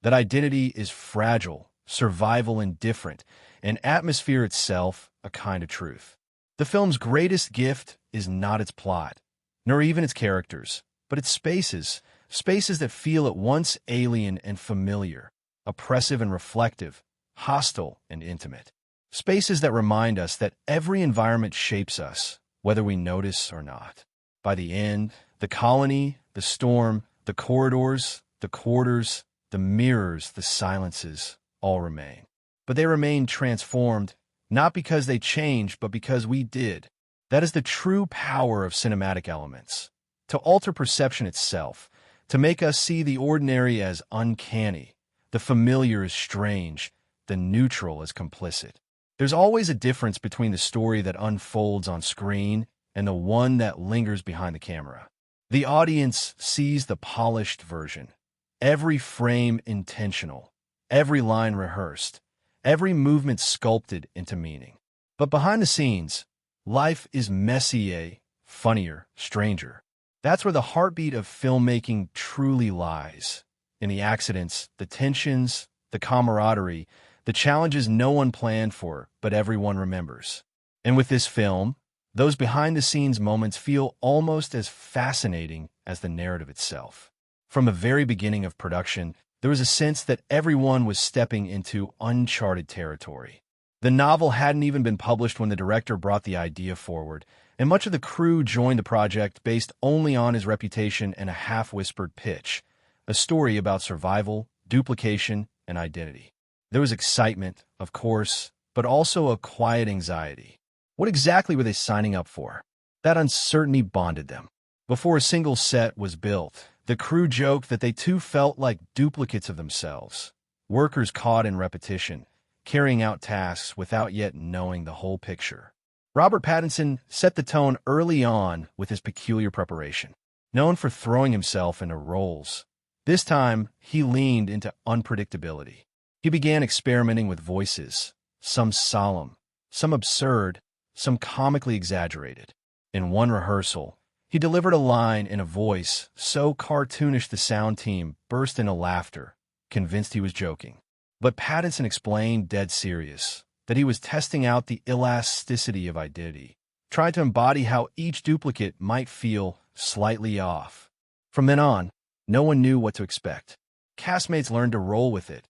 That identity is fragile, survival indifferent, and atmosphere itself a kind of truth. The film's greatest gift is not its plot, nor even its characters, but its spaces, spaces that feel at once alien and familiar, oppressive and reflective, hostile and intimate. Spaces that remind us that every environment shapes us, whether we notice or not. By the end, the colony, the storm, the corridors, the quarters, the mirrors, the silences, all remain. But they remain transformed, not because they changed, but because we did. That is the true power of cinematic elements. To alter perception itself, to make us see the ordinary as uncanny, the familiar as strange, the neutral as complicit. There's always a difference between the story that unfolds on screen and the one that lingers behind the camera. The audience sees the polished version, every frame intentional, every line rehearsed, every movement sculpted into meaning. But behind the scenes, life is messier, funnier, stranger. That's where the heartbeat of filmmaking truly lies. In the accidents, the tensions, the camaraderie, the challenges no one planned for, but everyone remembers. And with this film, those behind-the-scenes moments feel almost as fascinating as the narrative itself. From the very beginning of production, there was a sense that everyone was stepping into uncharted territory. The novel hadn't even been published when the director brought the idea forward, and much of the crew joined the project based only on his reputation and a half-whispered pitch, a story about survival, duplication, and identity. There was excitement, of course, but also a quiet anxiety. What exactly were they signing up for? That uncertainty bonded them. Before a single set was built, the crew joked that they too felt like duplicates of themselves, workers caught in repetition, carrying out tasks without yet knowing the whole picture. Robert Pattinson set the tone early on with his peculiar preparation. Known for throwing himself into roles, this time he leaned into unpredictability. He began experimenting with voices, some solemn, some absurd, some comically exaggerated. In one rehearsal, he delivered a line in a voice so cartoonish the sound team burst into laughter, convinced he was joking. But Pattinson explained dead serious that he was testing out the elasticity of identity, trying to embody how each duplicate might feel slightly off. From then on, no one knew what to expect. Castmates learned to roll with it,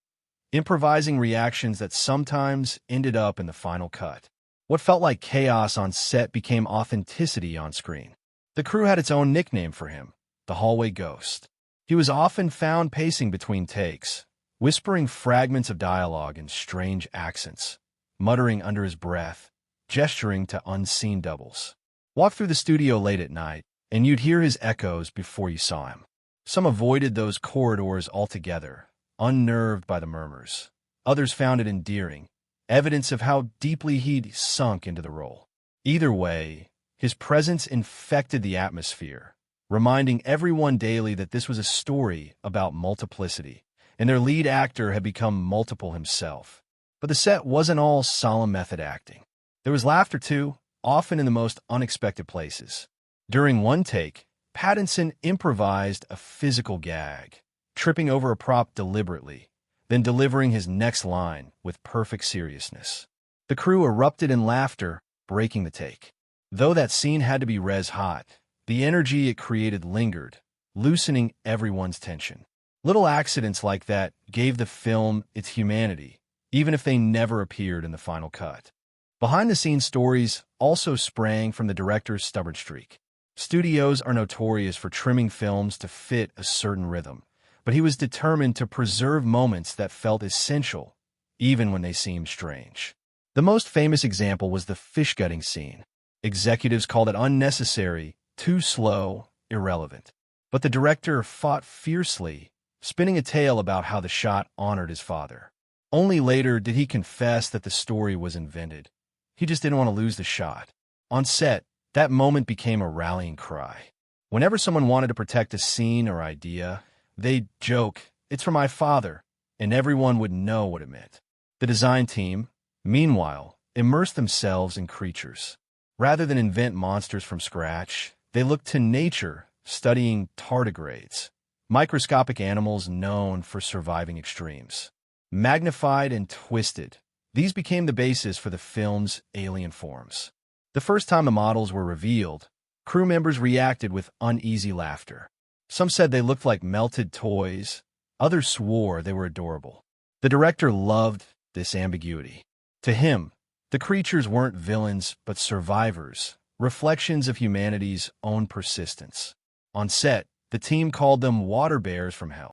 improvising reactions that sometimes ended up in the final cut. What felt like chaos on set became authenticity on screen. The crew had its own nickname for him, the Hallway Ghost. He was often found pacing between takes, whispering fragments of dialogue in strange accents, muttering under his breath, gesturing to unseen doubles. Walk through the studio late at night, and you'd hear his echoes before you saw him. Some avoided those corridors altogether, unnerved by the murmurs. Others found it endearing, evidence of how deeply he'd sunk into the role. Either way, his presence infected the atmosphere, reminding everyone daily that this was a story about multiplicity, and their lead actor had become multiple himself. But the set wasn't all solemn method acting. There was laughter too, often in the most unexpected places. During one take, Pattinson improvised a physical gag, tripping over a prop deliberately, then delivering his next line with perfect seriousness. The crew erupted in laughter, breaking the take. Though that scene had to be res hot, the energy it created lingered, loosening everyone's tension. Little accidents like that gave the film its humanity, even if they never appeared in the final cut. Behind-the-scenes stories also sprang from the director's stubborn streak. Studios are notorious for trimming films to fit a certain rhythm, but he was determined to preserve moments that felt essential, even when they seemed strange. The most famous example was the fish-gutting scene. Executives called it unnecessary, too slow, irrelevant. But the director fought fiercely, spinning a tale about how the shot honored his father. Only later did he confess that the story was invented. He just didn't want to lose the shot. On set, that moment became a rallying cry. Whenever someone wanted to protect a scene or idea, they'd joke, "It's for my father," and everyone would know what it meant. The design team, meanwhile, immersed themselves in creatures. Rather than invent monsters from scratch, they looked to nature, studying tardigrades, microscopic animals known for surviving extremes. Magnified and twisted, these became the basis for the film's alien forms. The first time the models were revealed, crew members reacted with uneasy laughter. Some said they looked like melted toys, others swore they were adorable. The director loved this ambiguity. To him, the creatures weren't villains but survivors, reflections of humanity's own persistence. On set, the team called them water bears from hell.